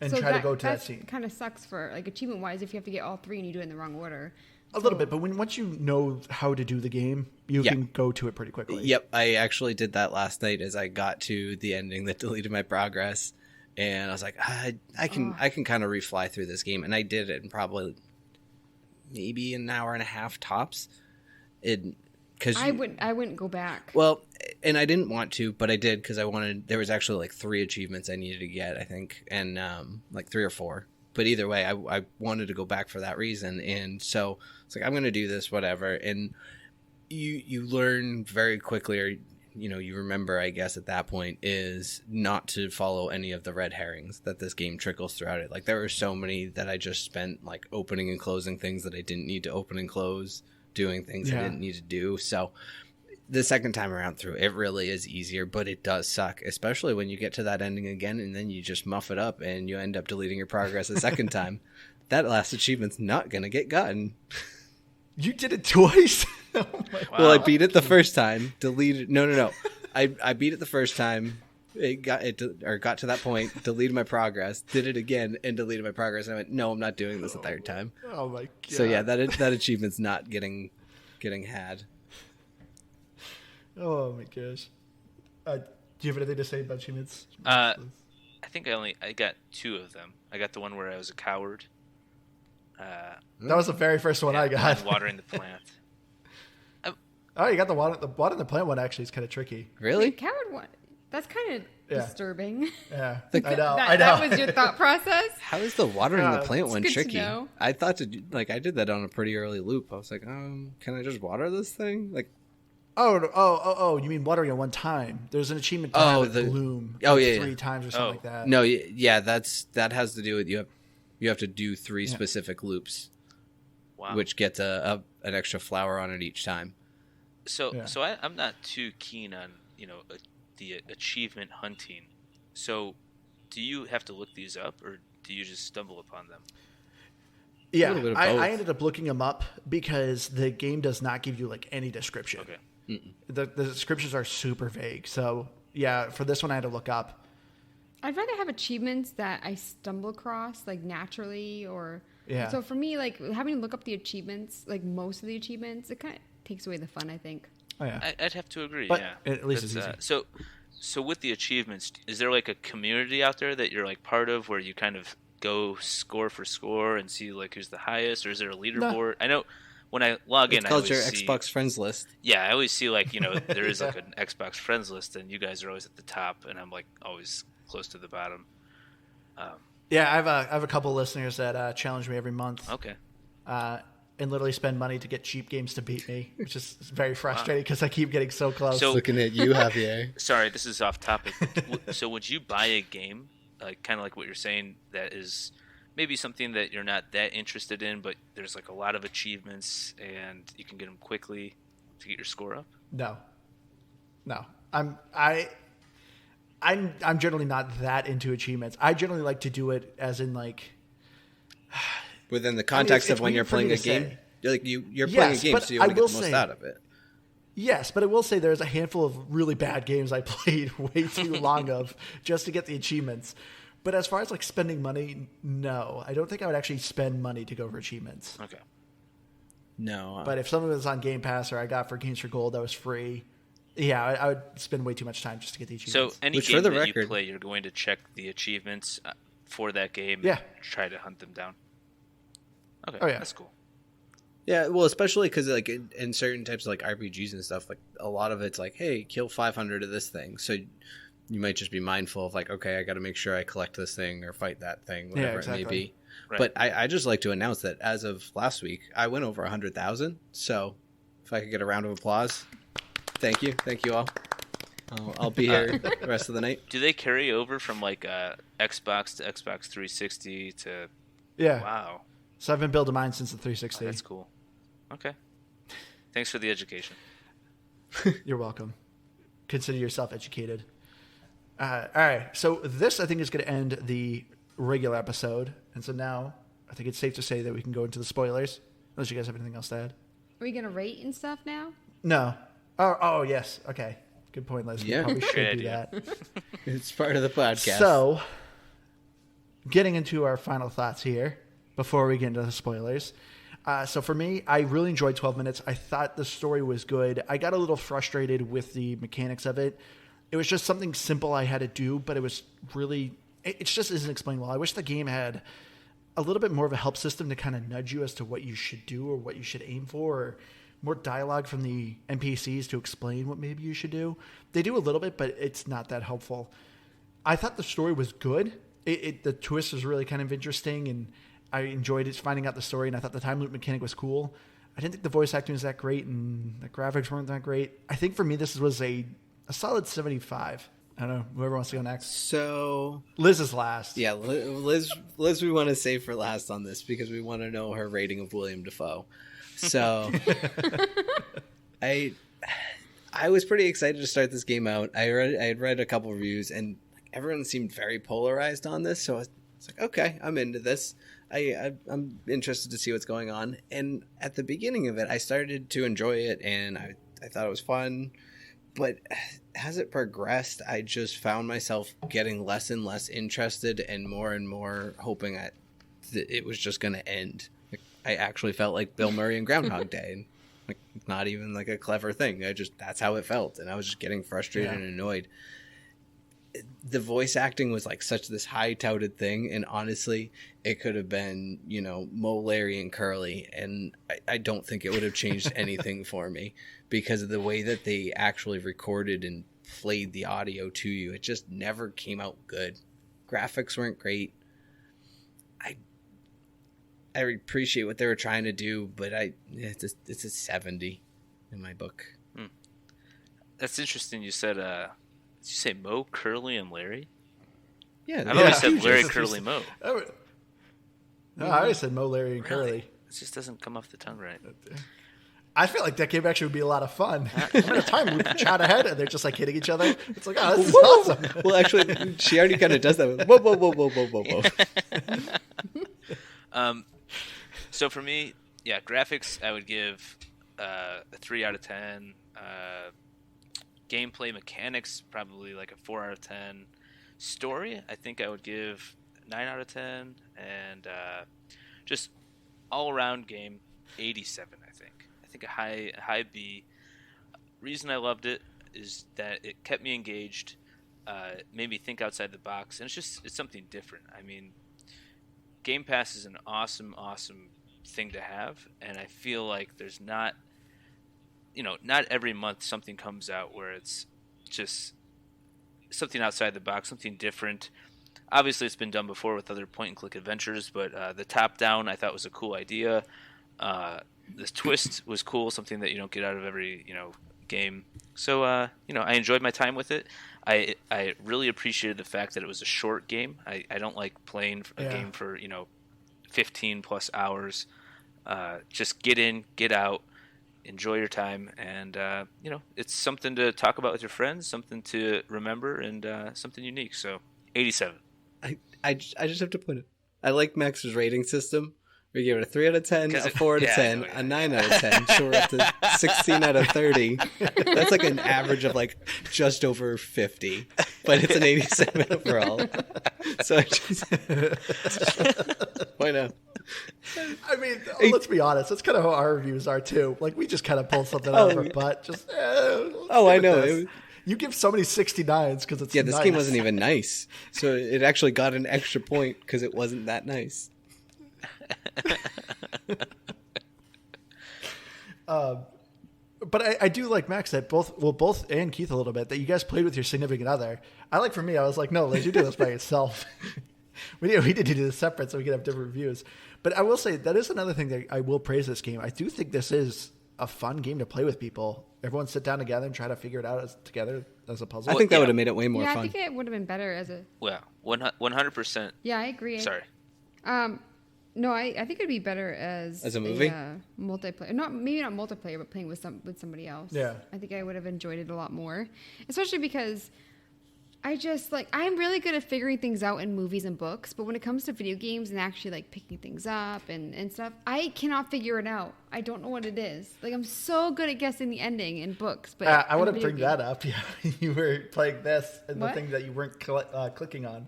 And So try to go to that scene. kind of sucks for, like, achievement-wise if you have to get all three and you do it in the wrong order. A little bit, but once you know how to do the game, you can go to it pretty quickly. Yep, I actually did that last night as I got to the ending that deleted my progress. And I was like, I can kind of refly through this game, and I did it in probably maybe an hour and a half tops. I wouldn't go back. Well, and I didn't want to, but I did because I wanted. There was actually like 3 achievements I needed to get, I think, and like 3 or 4. But either way, I wanted to go back for that reason, and so it's like I'm going to do this, whatever. And you learn very quickly, or you remember, I guess, at that point, is not to follow any of the red herrings that this game trickles throughout it. Like there were so many that I just spent like opening and closing things that I didn't need to open and close, doing things I didn't need to do. So the second time around through, it really is easier, but it does suck, especially when you get to that ending again and then you just muff it up and you end up deleting your progress a second time. That last achievement's not going to get gotten. You did it twice? Wow. Well, I beat it the first time, deleted. No. I beat it the first time. Got to that point, deleted my progress, did it again, and deleted my progress. And I went, no, I'm not doing this a third time. Oh my god! So yeah, that achievement's not getting had. Oh my gosh! Do you have anything to say about achievements? I think I got 2 of them. I got the one where I was a coward. That was the very first one I got. And watering the plant. Oh, you got the water in the plant one. Actually, is kind of tricky. Really? The coward one. That's kind of disturbing. Yeah, I know. That was your thought process? How is the watering the plant one good to tricky? know. I thought I did that on a pretty early loop. I was like, can I just water this thing? Like, Oh! You mean watering at one time? There's an achievement to have it bloom. Oh, like yeah, 3 times or something like that. No, yeah, that has to do with you have to do 3 specific loops. Wow. Which gets an extra flower on it each time. So I'm not too keen on the achievement hunting. So do you have to look these up, or do you just stumble upon them? Yeah, I ended up looking them up because the game does not give you like any description. Okay. The descriptions are super vague. So yeah, for this one I had to look up. I'd rather have achievements that I stumble across like naturally, or So for me, like having to look up the achievements, like most of the achievements, it kind of takes away the fun, I think. Oh yeah, I'd have to agree. But yeah, at least it's easy. So with the achievements, is there like a community out there that you're like part of, where you kind of go score for score and see like who's the highest, or is there a leaderboard? I know when I log in, it's called I your always see, Xbox friends list. Yeah, I always see like there is like an Xbox friends list, and you guys are always at the top, and I'm like always close to the bottom. Yeah, I have a couple listeners that challenge me every month. Okay. And literally spend money to get cheap games to beat me, which is very frustrating because I keep getting so close. So, looking at you, Javier. Sorry, this is off topic. So would you buy a game, like kind of like what you're saying, that is maybe something that you're not that interested in, but there's like a lot of achievements and you can get them quickly to get your score up? No. I'm generally not that into achievements. I generally like to do it as in like within the context of when you're playing a game. You're playing a game, so you want to get the most out of it. Yes, but I will say there's a handful of really bad games I played way too long of just to get the achievements. But as far as like spending money, no. I don't think I would actually spend money to go for achievements. Okay. No. But if something was on Game Pass or I got for Games for Gold that was free, yeah, I would spend way too much time just to get the achievements. So any game that you play, you're going to check the achievements for that game and try to hunt them down? Okay, that's cool. Yeah, well, especially because like in certain types of like RPGs and stuff, like a lot of it's like, hey, kill 500 of this thing. So you might just be mindful of like, okay, I got to make sure I collect this thing or fight that thing, whatever it may be. Right. But I just like to announce that as of last week, I went over 100,000. So if I could get a round of applause, thank you all. I'll be here the rest of the night. Do they carry over from like Xbox to Xbox 360 to? Yeah. Wow. So I've been building mine since the 360. Oh, that's cool. Okay. Thanks for the education. You're welcome. Consider yourself educated. All right. So this, I think, is going to end the regular episode. And so now I think it's safe to say that we can go into the spoilers. Unless you guys have anything else to add. Are we going to rate and stuff now? No. Oh, yes. Okay. Good point, Liz. Yeah. We probably should do that. It's part of the podcast. So, getting into our final thoughts here before we get into the spoilers. So for me, I really enjoyed 12 Minutes. I thought the story was good. I got a little frustrated with the mechanics of it. It was just something simple I had to do, but it was really it just isn't explained well. I wish the game had a little bit more of a help system to kind of nudge you as to what you should do or what you should aim for, or more dialogue from the NPCs to explain what maybe you should do. They do a little bit, but it's not that helpful. I thought the story was good. The twist was really kind of interesting, and I enjoyed it, finding out the story, and I thought the time loop mechanic was cool. I didn't think the voice acting was that great, and the graphics weren't that great. I think for me, this was a solid 75. I don't know. Whoever wants to go next. So Liz is last. Yeah, Liz, we want to save for last on this because we want to know her rating of William Dafoe. So I was pretty excited to start this game out. I had read a couple reviews, and everyone seemed very polarized on this. So I was like, okay, I'm into this. I'm interested to see what's going on. And at the beginning of it, I started to enjoy it, and I thought it was fun. But as it progressed, I just found myself getting less and less interested and more hoping that it was just going to end. Like, I actually felt like Bill Murray in Groundhog Day. And, like, not even like a clever thing. That's how it felt. And I was just getting frustrated and annoyed. The voice acting was like such this high touted thing. And honestly, it could have been, Mo, Larry, and Curly. And I don't think it would have changed anything for me because of the way that they actually recorded and played the audio to you. It just never came out good. Graphics weren't great. I appreciate what they were trying to do, but it's a 70 in my book. That's interesting. You said, did you say Mo, Curly, and Larry? Yeah, I've always said Larry, Curly, Mo. No, I always said Mo, Larry, and Curly. It just doesn't come off the tongue right. I feel like that game actually would be a lot of fun. I'm in a time loop, chat ahead, and they're just like hitting each other. It's like, oh, this is awesome. Well, actually, she already kind of does that. Whoa, whoa, whoa, whoa, whoa, whoa. So for me, graphics, I would give a 3 out of 10. Gameplay mechanics, probably like a 4 out of 10. Story, I think I would give 9 out of 10. And just all-around game, 87, I think. I think a high B. Reason I loved it is that it kept me engaged, made me think outside the box, and it's something different. I mean, Game Pass is an awesome thing to have, and I feel like there's not every month something comes out where it's just something outside the box, something different. Obviously, it's been done before with other point-and-click adventures, but the top-down I thought was a cool idea. This twist was cool, something that you don't get out of every game. So I enjoyed my time with it. I really appreciated the fact that it was a short game. I don't like playing a game for 15 plus hours. Just get in, get out, enjoy your time, and it's something to talk about with your friends, something to remember, and something unique. So 87. I just have to put it. I like Max's rating system. We give it a 3 out of 10, a 4 out of 10, a 9 out of 10. So we're up to 16 out of 30. That's like an average of like just over 50, but it's an 87 overall. So I just why not? I mean, let's be honest. That's kind of how our reviews are too. Like we just kind of pull something out of our butt. Just I know. You give so many 69s because it's this game wasn't even nice. So it actually got an extra point because it wasn't that nice. But I do like Max that both and Keith a little bit that you guys played with your significant other. For me, I was like, no, Liz, you do this by yourself. we did do this separate so we could have different reviews. But I will say that is another thing that I will praise this game. I do think this is a fun game to play with people. Everyone sit down together and try to figure it out together as a puzzle. I think that would have made it way more fun. I think it would have been better as a... Well, 100%. Yeah, I agree. Sorry. No, I think it'd be better as a movie, multiplayer. Maybe not multiplayer, but playing with somebody else. Yeah, I think I would have enjoyed it a lot more, especially because I'm really good at figuring things out in movies and books, but when it comes to video games and actually like picking things up and stuff, I cannot figure it out. I don't know what it is. Like I'm so good at guessing the ending in books, but I want to bring that up. Yeah, you were playing this and what? the thing that you weren't clicking on.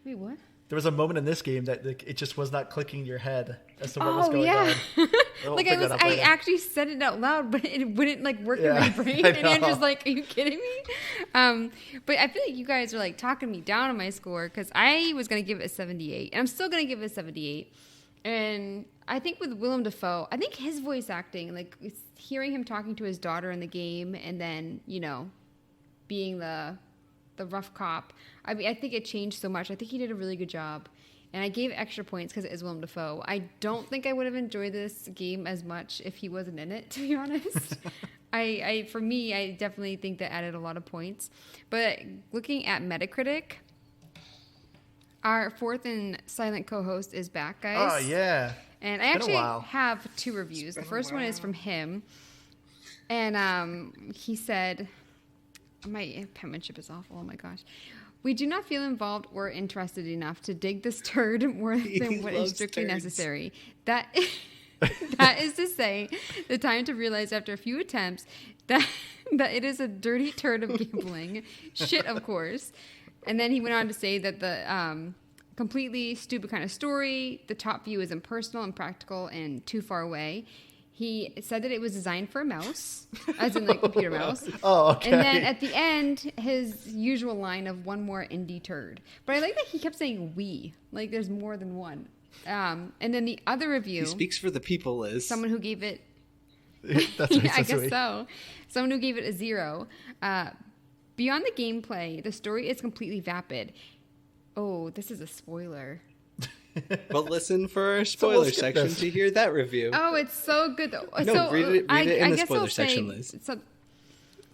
Wait, what? there was a moment in this game that it just was not clicking in your head as to what was going on. Like I actually said it out loud, but it wouldn't like work in my brain. And Andrew's like, "Are you kidding me?" But I feel like you guys are like talking me down on my score because I was gonna give it a 78, and I'm still gonna give it a 78. And I think with Willem Dafoe, I think his voice acting, like hearing him talking to his daughter in the game, and then being the rough cop. I mean, I think it changed so much. I think he did a really good job. And I gave extra points because it is Willem Dafoe. I don't think I would have enjoyed this game as much if he wasn't in it, to be honest. For me, I definitely think that added a lot of points. But looking at Metacritic, our fourth and silent co-host is back, guys. Oh, yeah. And I actually have 2 reviews. The first one is from him. And he said, my penmanship is awful. Oh, my gosh. We do not feel involved or interested enough to dig this turd more than what is strictly necessary. That is to say, the time to realize after a few attempts that it is a dirty turd of gambling. Shit, of course. And then he went on to say that the completely stupid kind of story, the top view is impersonal, impractical, and too far away. He said that it was designed for a mouse, as in like computer mouse. Oh, okay. And then at the end, his usual line of one more indie turd. But I like that he kept saying we. Like there's more than one. And then the other review. He speaks for the people, Liz. Someone who gave it. That's right, I guess so. Someone who gave it a 0. Beyond the gameplay, the story is completely vapid. Oh, this is a spoiler. But listen for our spoiler section to hear that review. Oh, it's so good though. No, so, read it in the spoiler section, say, Liz. So,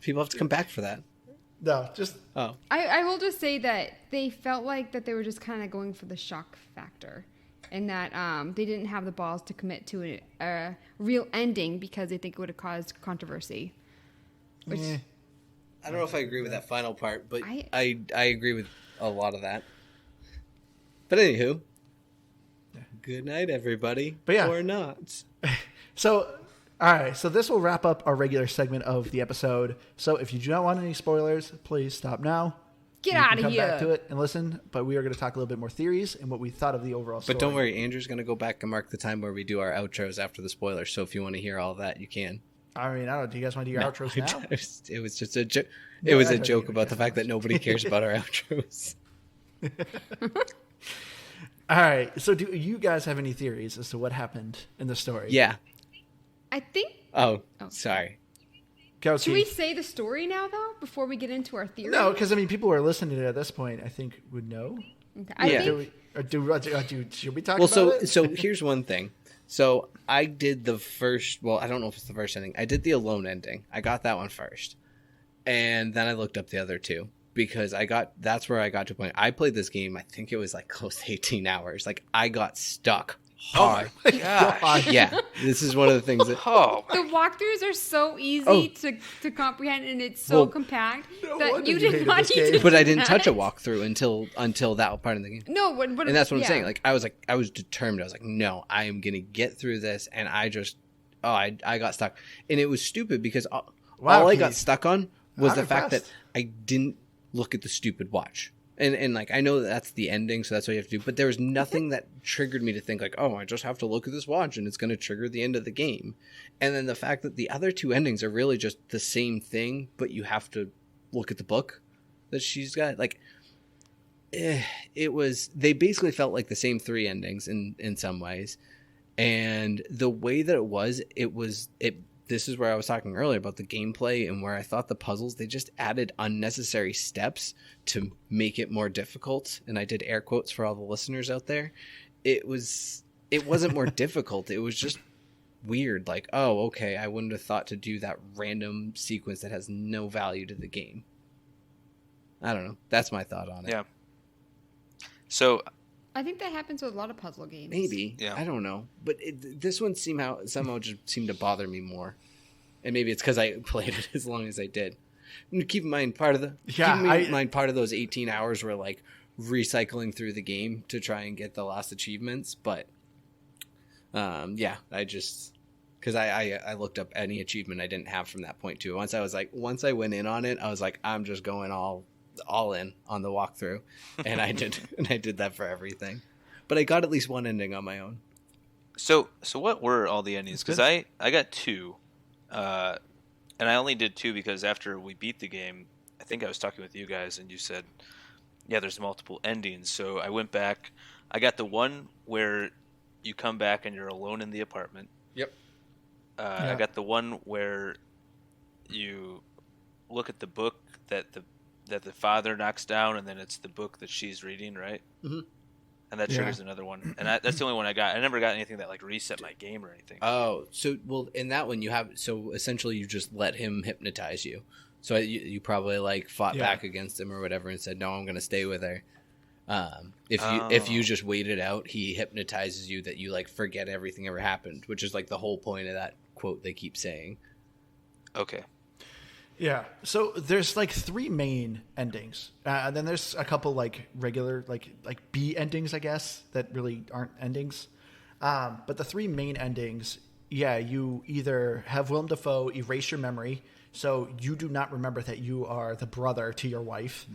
people have to come back for that. No, just... Oh. I will just say that they felt like that they were just kind of going for the shock factor. And that they didn't have the balls to commit to a real ending because they think it would have caused controversy. Which, I don't know if I agree with that final part, but I agree with a lot of that. But anywho... Good night, everybody. But yeah. Or not. So, all right. So this will wrap up our regular segment of the episode. So if you do not want any spoilers, please stop now. Get out of come here. Back to it and listen. But we are going to talk a little bit more theories and what we thought of the overall story. But don't worry, Andrew's going to go back and mark the time where we do our outros after the spoilers. So if you want to hear all that, you can. I mean, I don't know. Do you guys want to do your outros now? It was just a joke. It was a joke about the fact that nobody cares about our outros. All right. So do you guys have any theories as to what happened in the story? Yeah. I think... Oh. Sorry. Should we say the story now, though, before we get into our theory? No, because, I mean, people who are listening to it at this point, I think, would know. Okay. Should we talk about it? So here's one thing. So I did the first... Well, I don't know if it's the first ending. I did the alone ending. I got that one first. And then I looked up the other 2. Because that's where I got to a point. I played this game, I think it was like close to 18 hours. Like, I got stuck hard. Oh my gosh. Yeah, this is one of the things that... The walkthroughs are so easy to comprehend, and it's so compact that you did not need to... But I didn't touch a walkthrough until that part of the game. No, and that's what I'm saying. Like, I was determined. I was like, no, I am going to get through this. And I just... I got stuck. And it was stupid because all I got stuck on was the fact that I didn't look at the stupid watch. And like, I know that's the ending, so that's what you have to do. But there was nothing that triggered me to think like, oh, I just have to look at this watch and it's going to trigger the end of the game. And then the fact that the other 2 endings are really just the same thing, but you have to look at the book that she's got. Like, they basically felt like the same 3 endings in some ways. And the way that this is where I was talking earlier about the gameplay and where I thought the puzzles, they just added unnecessary steps to make it more difficult. And I did air quotes for all the listeners out there. It wasn't more difficult. It was just weird. Like, oh, okay, I wouldn't have thought to do that random sequence that has no value to the game. I don't know. That's my thought on it. Yeah. So I think that happens with a lot of puzzle games. Maybe. Yeah. I don't know. But this one somehow just seemed to bother me more. And maybe it's because I played it as long as I did. And keep in mind, part of those 18 hours were like recycling through the game to try and get the last achievements. But I just... Because I looked up any achievement I didn't have from that point too. Once I went in on it, I was like, I'm just going all all in on the walkthrough, and I did that for everything. But I got at least one ending on my own. So what were all the endings? Because I got 2, and I only did 2 because after we beat the game, I think I was talking with you guys, and you said, yeah, there's multiple endings. So I went back. I got the one where you come back and you're alone in the apartment. Yep. I got the one where you look at the book that the father knocks down, and then it's the book that she's reading, right? Mm-hmm. And that triggers another one. And that's the only one I got. I never got anything that like reset my game or anything. Oh, so in that one so essentially you just let him hypnotize you. So you probably like fought back against him or whatever and said, no, I'm going to stay with her. If you just wait it out, he hypnotizes you that you like forget everything ever happened, which is like the whole point of that quote they keep saying. Okay. Yeah. So there's like 3 main endings, and then there's a couple like regular like B endings, I guess, that really aren't endings. But the 3 main endings, you either have Willem Dafoe erase your memory, so you do not remember that you are the brother to your wife,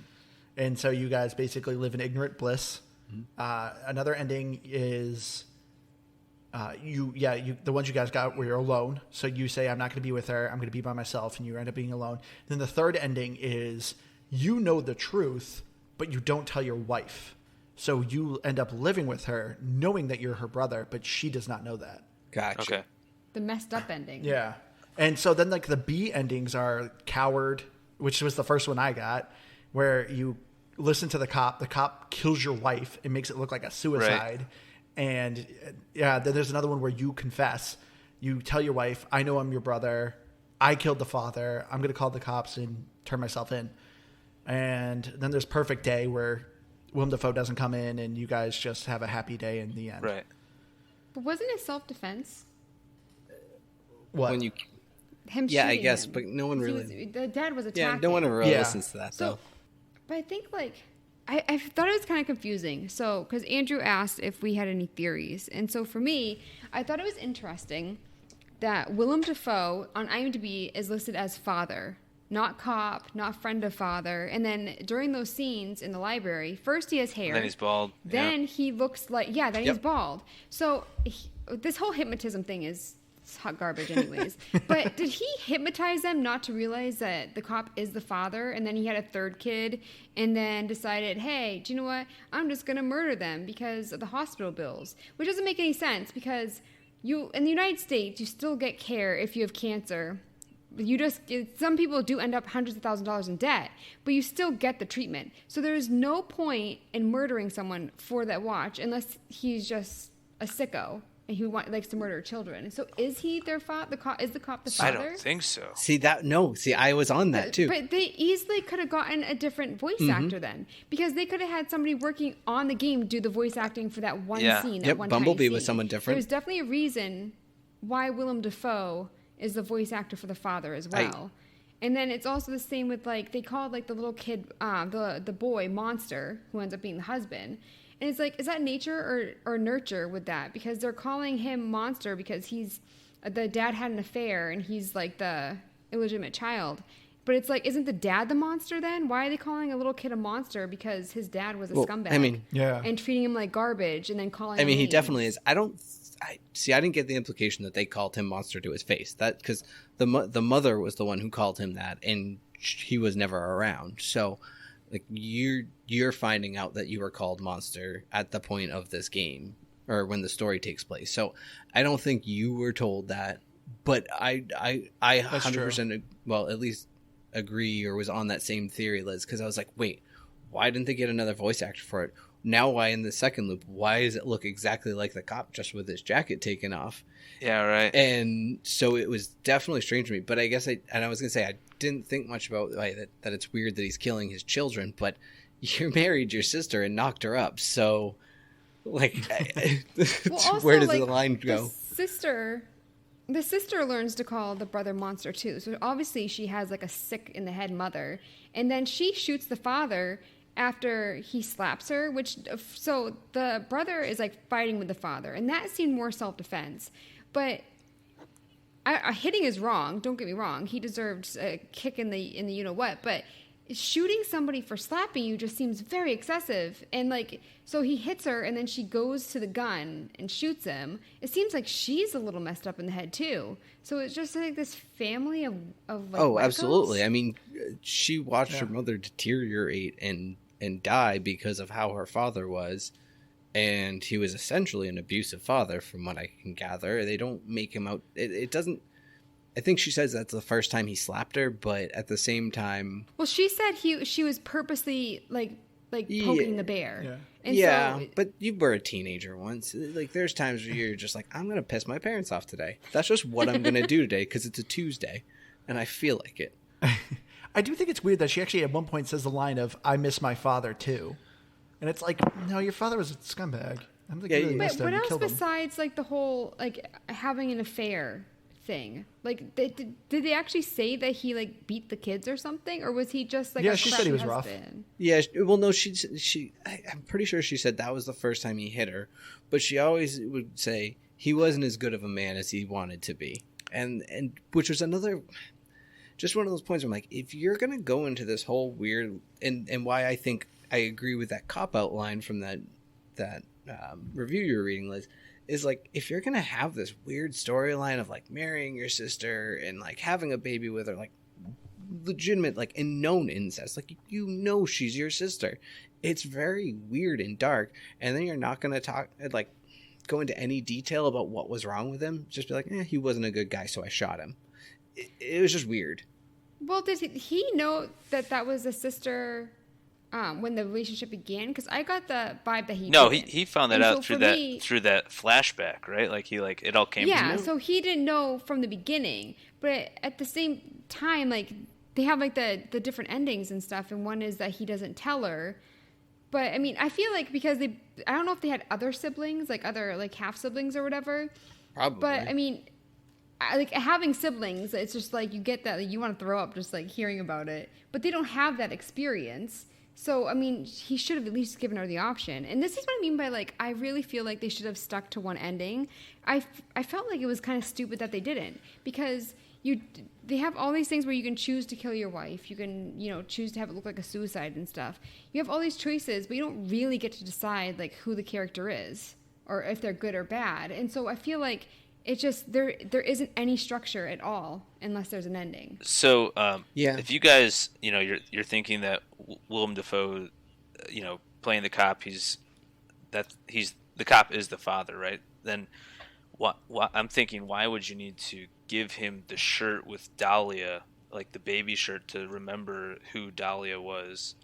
and so you guys basically live in ignorant bliss. Another ending is the ones you guys got where you're alone. So you say, I'm not going to be with her. I'm going to be by myself. And you end up being alone. Then the third ending is you know the truth, but you don't tell your wife. So you end up living with her knowing that you're her brother, but she does not know that. Gotcha. Okay. The messed up ending. Yeah. And so then like the B endings are coward, which was the first one I got, where you listen to the cop kills your wife. It makes it look like a suicide. Right. And then there's another one where you confess. You tell your wife, I know I'm your brother. I killed the father. I'm going to call the cops and turn myself in. And then there's Perfect Day, where Willem Dafoe doesn't come in and you guys just have a happy day in the end. Right. But wasn't it self-defense? What? When you... Him yeah, I guess, him. but no one really... the dad was attacking. Yeah, no one ever really listens to that, though. But I think, like... I thought it was kind of confusing. So, because Andrew asked if we had any theories. And so for me, I thought it was interesting that Willem Dafoe on IMDb is listed as father, not cop, not friend of father. And then during those scenes in the library, first he has hair. And then he's bald. Then he looks like, he's bald. So this whole hypnotism thing is hot garbage anyways. But did he hypnotize them not to realize that the cop is the father, and then he had a third kid and then decided, hey, do you know what, I'm just going to murder them because of the hospital bills, which doesn't make any sense because you in the United States you still get care if you have cancer. Some people do end up hundreds of thousands of dollars in debt, but you still get the treatment. So there's no point in murdering someone for that watch unless he's just a sicko and he likes to murder children. So is he their father? Is the cop the father? I don't think so. See, I was on that too. But they easily could have gotten a different voice actor then, because they could have had somebody working on the game do the voice acting for that one scene. That one Bumblebee scene. was someone different. There's definitely a reason why Willem Dafoe is the voice actor for the father as well. And then it's also the same with, like, they called, like, the little kid, the boy, Monster, who ends up being the husband. And it's like, is that nature or nurture with that? Because they're calling him Monster because the dad had an affair and he's, like, the illegitimate child. But it's like, isn't the dad the monster then? Why are they calling a little kid a monster? Because his dad was a scumbag. I mean, and treating him like garbage and then calling him he names. definitely is. I didn't get the implication that they called him Monster to his face. That because the mother was the one who called him that, and he was never around. So, like, you're finding out that you were called Monster at the point of this game or when the story takes place. So, I don't think you were told that, but I 100% well, at least agree or was on that same theory, Liz, because I was like, wait, why didn't they get another voice actor for it? Now, why in the second loop, why does it look exactly like the cop just with his jacket taken off? Yeah, right. And so it was definitely strange to me. But I guess I was going to say, I didn't think much about that it's weird that he's killing his children, but you married your sister and knocked her up. So, like, also, where does the line go? The sister learns to call the brother Monster too. So obviously she has, like, a sick in the head mother. And then she shoots the father after he slaps her, so the brother is, like, fighting with the father, and that seemed more self-defense. But hitting is wrong, don't get me wrong, he deserved a kick in the you know what, but shooting somebody for slapping you just seems very excessive. And like, so he hits her and then she goes to the gun and shoots him. It seems like she's a little messed up in the head too. So it's just like this family of like, Oh, wackos. absolutely. I mean, she watched her mother deteriorate and die because of how her father was. And he was essentially an abusive father, from what I can gather. They don't make him out. It doesn't. I think she says that's the first time he slapped her, but at the same time. Well, she said she was purposely like poking the bear. Yeah. And Yeah, so, but you were a teenager once. Like, there's times where you're just like, I'm going to piss my parents off today. That's just what I'm going to do today because it's a Tuesday, and I feel like it. I do think it's weird that she actually at one point says the line of, I miss my father too. And it's like, no, your father was a scumbag. I'm like, Yeah, really you- missed him. but what You else killed him. besides like the whole like having an affair thing? Like, did they actually say that he like beat the kids or something, or was he just like Yeah, a she said crappy he was rough. husband? Yeah, well, no, I'm pretty sure she said that was the first time he hit her, but she always would say he wasn't as good of a man as he wanted to be. And which was another, just one of those points where I'm like, if you're going to go into this whole weird, and why I think I agree with that cop-out line from that review you were reading, Liz, is like, if you're going to have this weird storyline of like marrying your sister and like having a baby with her, like legitimate, like, and known incest, like, you know she's your sister, it's very weird and dark, and then you're not going to talk, like, go into any detail about what was wrong with him. Just be like, he wasn't a good guy, so I shot him. It was just weird. Well, did he know that was a sister when the relationship began? Because I got the vibe that he No, didn't. he found that And out so through for that me- through that flashback, right? Like it all came. Yeah, to him. so he didn't know from the beginning, but at the same time, like they have like the different endings and stuff, and one is that he doesn't tell her. But I mean, I feel like because I don't know if they had other siblings, like other like half siblings or whatever. Probably. But I mean, like having siblings, it's just like you get that, like, you want to throw up just like hearing about it, but they don't have that experience. So I mean, he should have at least given her the option. And this is what I mean by like, I really feel like they should have stuck to one ending. I felt like it was kind of stupid that they didn't, because they have all these things where you can choose to kill your wife. You can, choose to have it look like a suicide and stuff. You have all these choices, but you don't really get to decide like who the character is or if they're good or bad. And so I feel like it's just there isn't any structure at all unless there's an ending. So Yeah. if you guys, you're thinking that Willem Dafoe, playing the cop, the cop is the father, right? Then what I'm thinking, why would you need to give him the shirt with Dahlia, like the baby shirt, to remember who Dahlia was?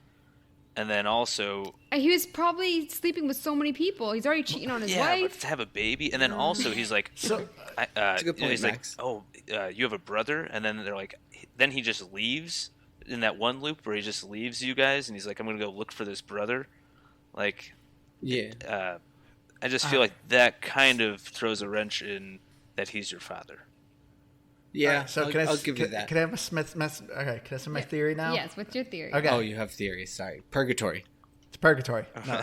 And then also, He was probably sleeping with so many people. He's already cheating on his but wife. to have a baby, and then also he's like, So- That's a good point, he's Max. like, oh, you have a brother, and then they're like, then he just leaves in that one loop where he just leaves you guys, and he's like, I'm gonna go look for this brother, like, Yeah. I just feel like that kind of throws a wrench in that he's your father. Yeah. So I'll give you that. Can I have okay, can I say my theory now? Yes, what's your theory? Okay. Oh, you have theories. Sorry. Purgatory. It's purgatory. No,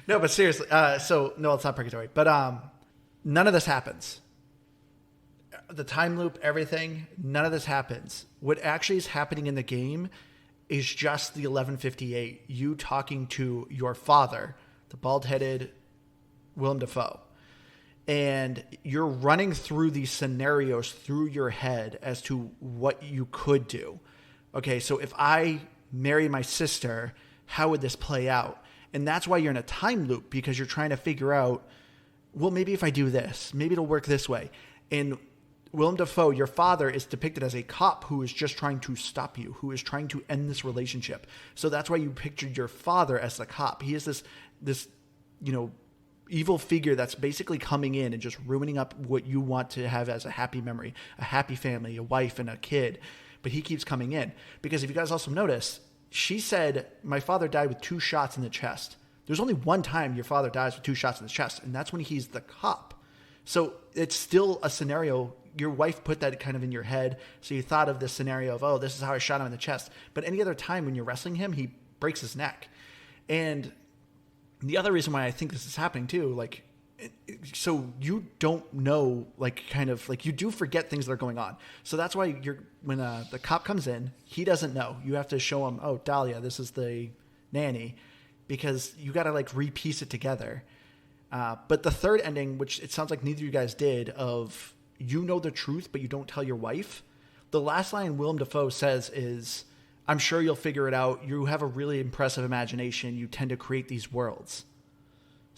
no, but seriously. So no, it's not purgatory. But none of this happens. The time loop, everything. None of this happens. What actually is happening in the game is just the 1158. You talking to your father, the bald-headed Willem Dafoe, and you're running through these scenarios through your head as to what you could do. Okay, so if I marry my sister, how would this play out? And that's why you're in a time loop, because you're trying to figure out, well, maybe if I do this, maybe it'll work this way. And Willem Dafoe, your father, is depicted as a cop who is just trying to stop you, who is trying to end this relationship. So that's why you pictured your father as the cop. He is this evil figure that's basically coming in and just ruining up what you want to have as a happy memory, a happy family, a wife and a kid. But he keeps coming in. Because if you guys also notice, she said, my father died with 2 shots in the chest. There's only one time your father dies with 2 shots in the chest, and that's when he's the cop. So it's still a scenario. Your wife put that kind of in your head, so you thought of this scenario of, oh, this is how I shot him in the chest. But any other time when you're wrestling him, he breaks his neck. And the other reason why I think this is happening too, like, So you don't know, like, kind of like you do forget things that are going on. So that's why when the cop comes in, he doesn't know. You have to show him, oh, Dahlia, this is the nanny, because you got to like repiece it together. But the third ending, which it sounds like neither of you guys did, of you know the truth, but you don't tell your wife. The last line Willem Dafoe says is, I'm sure you'll figure it out. You have a really impressive imagination. You tend to create these worlds.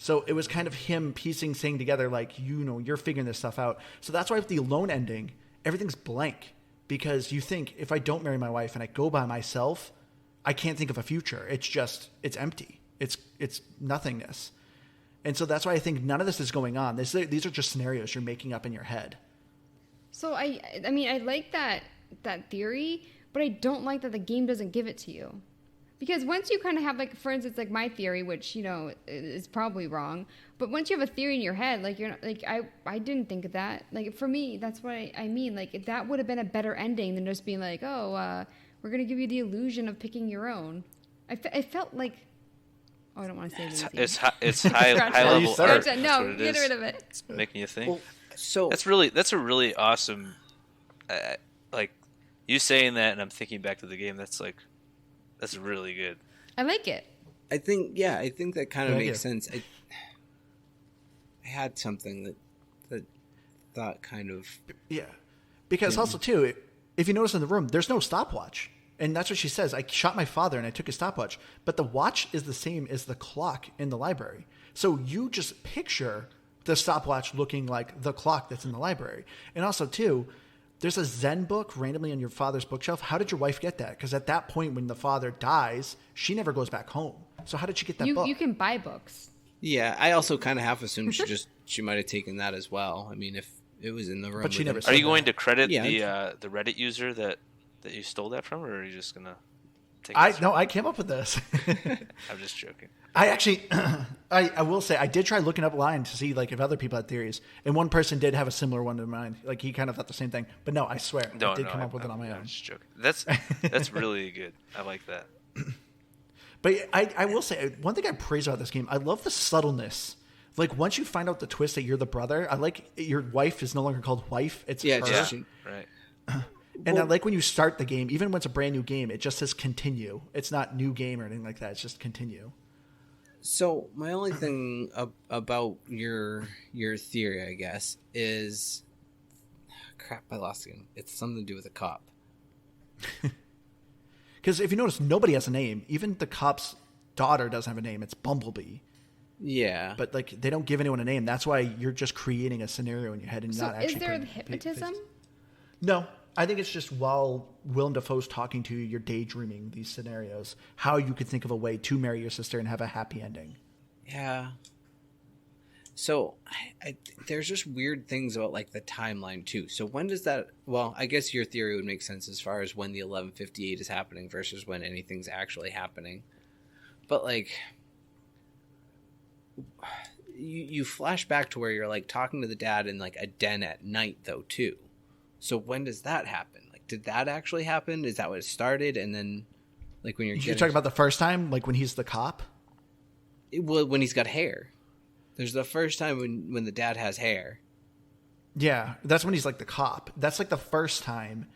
So it was kind of him saying together, like, you know, you're figuring this stuff out. So that's why with the alone ending, everything's blank. Because you think, if I don't marry my wife and I go by myself, I can't think of a future. It's empty. It's nothingness. And so that's why I think none of this is going on. These are just scenarios you're making up in your head. So I mean, I like that theory, but I don't like that the game doesn't give it to you. Because once you kind of have, like, for instance, like my theory, which, you know, is probably wrong, but once you have a theory in your head, like, you're not, like, I didn't think of that. Like, for me, that's what I mean. Like, that would have been a better ending than just being like, oh, we're going to give you the illusion of picking your own. I felt like, oh, I don't want to say it. It's high level art. No, get rid of it. It's making you think. Well, so that's a really awesome, like, you saying that, and I'm thinking back to the game. That's really good. I like it. I think that kind of makes sense. I had something that thought kind of... Yeah. Because also, too, if you notice in the room, there's no stopwatch. And that's what she says. I shot my father and I took his stopwatch. But the watch is the same as the clock in the library. So you just picture the stopwatch looking like the clock that's in the library. And also, too, there's a Zen book randomly on your father's bookshelf. How did your wife get that? Because at that point, when the father dies, she never goes back home. So how did she get that book? You can buy books. Yeah, I also kind of half assumed she might have taken that as well. I mean, if it was in the room. But she never. Are you going to credit the Reddit user that you stole that from, or are you just gonna take it? I came up with this. I'm just joking. I actually, I will say, I did try looking up line to see like if other people had theories, and one person did have a similar one in mind. Like he kind of thought the same thing, but no, I swear, I did come up with it on my own. I'm just joking. That's really good. I like that. But I will say one thing I praise about this game. I love the subtleness. Like once you find out the twist that you're the brother, I like your wife is no longer called wife. It's her. Right. And I like when you start the game, even when it's a brand new game, it just says continue. It's not new game or anything like that. It's just continue. So my only thing about your theory, I guess, is crap. I lost it. It's something to do with a cop. Because if you notice, nobody has a name. Even the cop's daughter doesn't have a name. It's Bumblebee. Yeah, but like they don't give anyone a name. That's why you're just creating a scenario in your head and not actually. Is there hypnotism? No, I think it's just while Willem Dafoe's talking to you, you're daydreaming these scenarios. How you could think of a way to marry your sister and have a happy ending. Yeah. So there's just weird things about like the timeline too. So when does that? Well, I guess your theory would make sense as far as when the 1158 is happening versus when anything's actually happening. But like, you flash back to where you're like talking to the dad in like a den at night though too. So when does that happen? Like, did that actually happen? Is that what it started? And then, like when you're talking about the first time, like when he's the cop. Well, when he's got hair. There's the first time when the dad has hair. Yeah, that's when he's like the cop. That's like the first time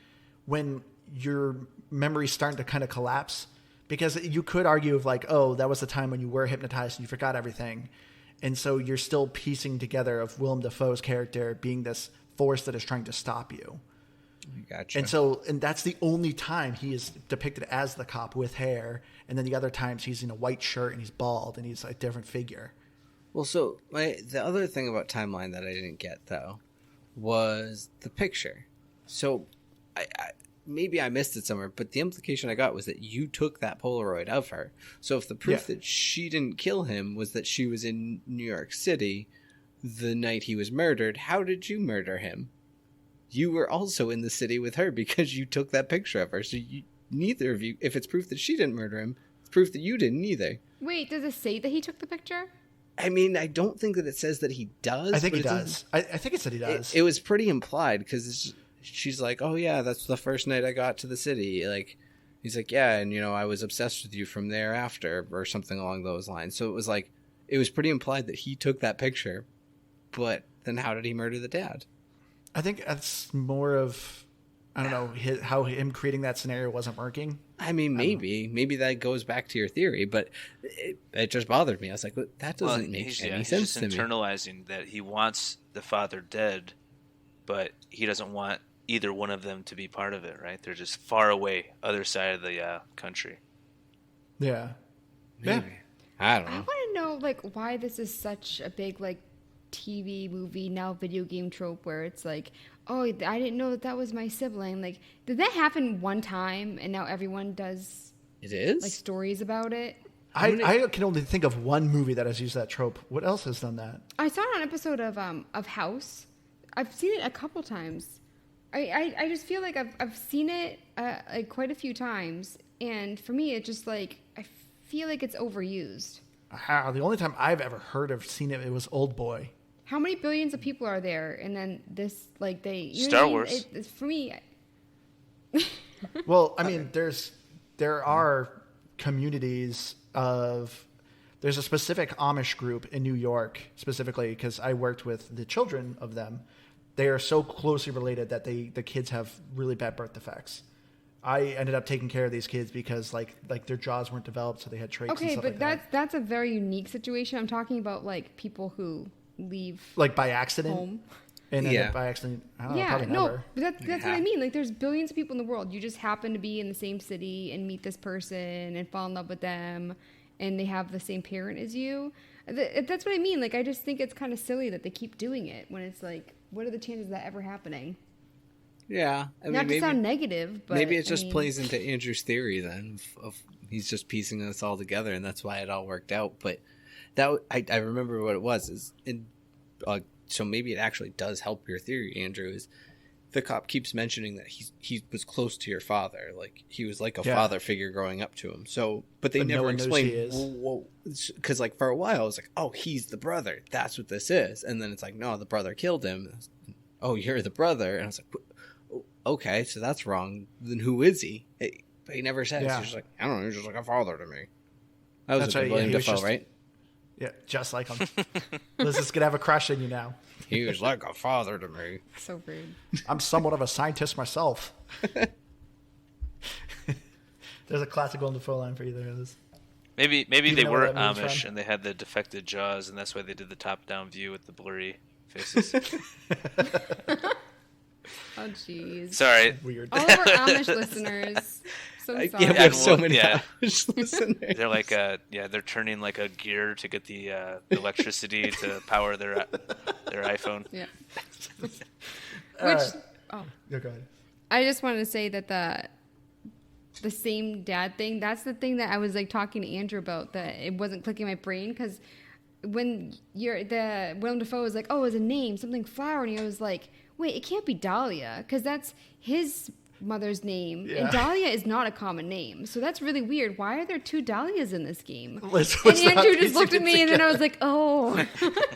when your memory's starting to kind of collapse. Because you could argue of like, oh, that was the time when you were hypnotized and you forgot everything. And so you're still piecing together of Willem Dafoe's character being this force that is trying to stop you. Gotcha. And that's the only time he is depicted as the cop with hair. And then the other times he's in a white shirt and he's bald and he's a different figure. Well, so the other thing about timeline that I didn't get, though, was the picture. So maybe I missed it somewhere, but the implication I got was that you took that Polaroid of her. So if the proof that she didn't kill him was that she was in New York City the night he was murdered, how did you murder him? You were also in the city with her because you took that picture of her. So neither of you, if it's proof that she didn't murder him, it's proof that you didn't either. Wait, does it say that he took the picture? I mean, I don't think that it says that he does. I think he does. I think it said he does. It was pretty implied because she's like, oh, yeah, that's the first night I got to the city. Like, he's like, yeah, and, I was obsessed with you from thereafter or something along those lines. So it was like, it was pretty implied that he took that picture but then how did he murder the dad? I think that's more of, I don't know, how him creating that scenario wasn't working. I mean, maybe that goes back to your theory, but it just bothered me. I was like, that doesn't make any sense to me. He's just internalizing that he wants the father dead, but he doesn't want either one of them to be part of it, right? They're just far away, other side of the country. Yeah. Maybe. I don't know. I want to know, like, why this is such a big, like, TV, movie, now video game trope where it's like, oh, I didn't know that was my sibling. Like, did that happen one time and now everyone does, It is? like, stories about it? I can only think of one movie that has used that trope. What else has done that? I saw it on an episode of House. I've seen it a couple times. I just feel like I've seen it like quite a few times, and for me, it just like I feel like it's overused. The only time I've ever heard of seen it was Old Boy. How many billions of people are there? And then this, like Star Wars. It's for me. Well, I mean, there are communities of. There's a specific Amish group in New York specifically because I worked with the children of them. They are so closely related that the kids have really bad birth defects. I ended up taking care of these kids because like their jaws weren't developed, so they had traits. Okay, and stuff but like that's a very unique situation. I'm talking about like people who leave like by accident. home. And end up by accident. I don't know, probably never. But that's what I mean. Like, there's billions of people in the world. You just happen to be in the same city and meet this person and fall in love with them, and they have the same parent as you. That's what I mean. Like, I just think it's kind of silly that they keep doing it when it's like, what are the chances of that ever happening? Yeah. Not to sound negative, but maybe it just plays into Andrew's theory then of he's just piecing us all together, and that's why it all worked out. But that I remember what it was. So maybe it actually does help your theory, Andrew, is the cop keeps mentioning that he was close to your father. Like, he was like a father figure growing up to him. So, but they never explained, because like for a while I was like, oh, he's the brother. That's what this is. And then it's like, no, the brother killed him. Oh, you're the brother. And I was like, okay, so that's wrong. Then who is he? But he never says. He's just like, I don't know. He's just like a father to me. That was William Dafoe, right? Yeah, just like him. Liz is gonna have a crush on you now. He was like a father to me. So rude. I'm somewhat of a scientist myself. There's a classic Golden Dafoe line for either of those. Maybe they were Amish and they had the defected jaws, and that's why they did the top-down view with the blurry faces. Oh, jeez. Sorry. Weird. All of our Amish listeners. So sorry. Yeah, we have so many Amish listeners. They're like, they're turning like a gear to get the electricity to power their iPhone. Yeah. Go ahead. I just wanted to say that the same dad thing, that's the thing that I was like talking to Andrew about, that it wasn't clicking my brain, because when Willem Dafoe was like, oh, it's a name, something flower, and I was like, wait, it can't be Dahlia, because that's his mother's name, and Dahlia is not a common name, so that's really weird. Why are there two Dahlias in this game? And Andrew just looked at me, and then I was like, oh.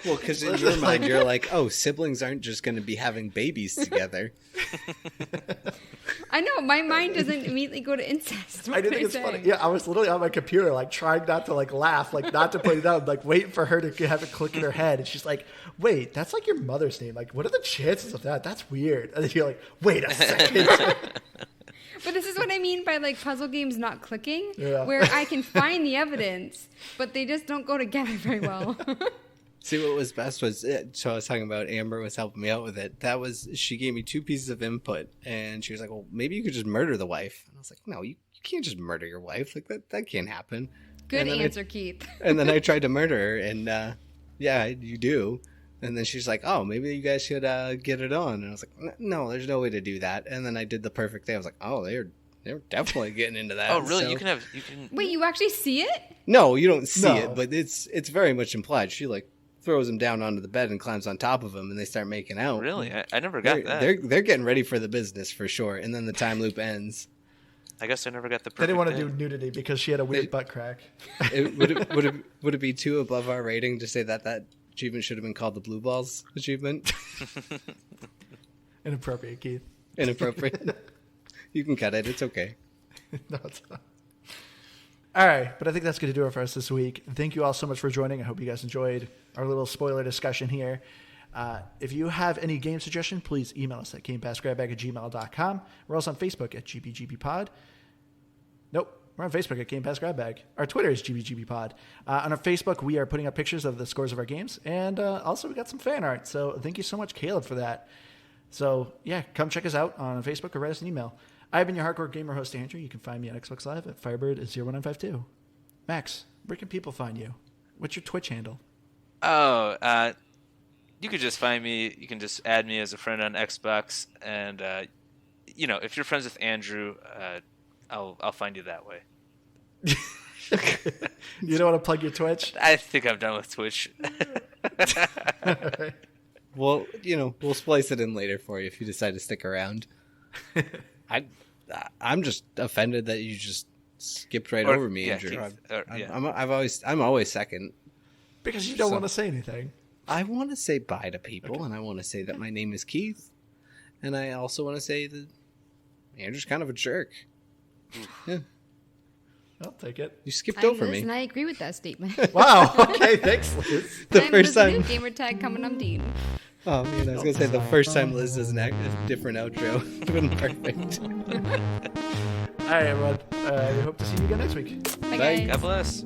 Well, because in your mind, you're like, oh, siblings aren't just going to be having babies together. I know, my mind doesn't immediately go to incest. I do think it's funny. Yeah, I was literally on my computer, like trying not to like laugh, like not to point it out, like waiting for her to have it click in her head, and she's like, "Wait, that's like your mother's name. Like, what are the chances of that? That's weird." And then you're like, "Wait a second." But this is what I mean by like puzzle games not clicking, where I can find the evidence, but they just don't go together very well. See, what was best was, so I was talking about Amber was helping me out with it. That was, she gave me 2 pieces of input, and she was like, well, maybe you could just murder the wife. And I was like, no, you can't just murder your wife. Like, that can't happen. Good answer, Keith. And then I tried to murder her, and yeah, you do. And then she's like, oh, maybe you guys should get it on. And I was like, no, there's no way to do that. And then I did the perfect thing. I was like, oh, they're definitely getting into that. Oh, really? So, You can. Wait, you actually see it? No, you don't see it, but it's very much implied. She like throws him down onto the bed and climbs on top of him, and they start making out. Really? I never got that. They're getting ready for the business for sure. And then the time loop ends. I guess I never got the perfect They didn't want to end. do nudity because she had a weird butt crack. Would it be too above our rating to say that achievement should have been called the Blue Balls achievement? Inappropriate, Keith. Inappropriate. You can cut it. It's okay. No, it's not. All right, but I think that's going to do it for us this week. Thank you all so much for joining. I hope you guys enjoyed our little spoiler discussion here. If you have any game suggestion, please email us at gamepassgrabbag@gmail.com. We're also on Facebook at GBGBpod. Nope, we're on Facebook at Game Pass Grab Bag. Our Twitter is GBGBpod. On our Facebook, we are putting up pictures of the scores of our games, and also we got some fan art. So thank you so much, Caleb, for that. So yeah, come check us out on Facebook or write us an email. I've been your hardcore gamer host, Andrew. You can find me on Xbox Live at Firebird01952. Max, where can people find you? What's your Twitch handle? Oh, you could just find me. You can just add me as a friend on Xbox, and if you're friends with Andrew, I'll find you that way. You don't want to plug your Twitch? I think I'm done with Twitch. Right. Well, we'll splice it in later for you if you decide to stick around. I'm just offended that you just skipped over me, Andrew. Keith, I'm always second. Because you don't want to say anything. I want to say bye to people, and I want to say that my name is Keith, and I also want to say that Andrew's kind of a jerk. Yeah. I'll take it. You skipped I'm over Liz, me. and I agree with that statement. Wow. Okay, thanks, Liz. The I'm first Liz, time. new gamer tag coming on Dean. Oh man, I was gonna say the first time Liz does a different outro. It would have been perfect. All right, everyone. We hope to see you again next week. Bye, Bye. guys. God bless.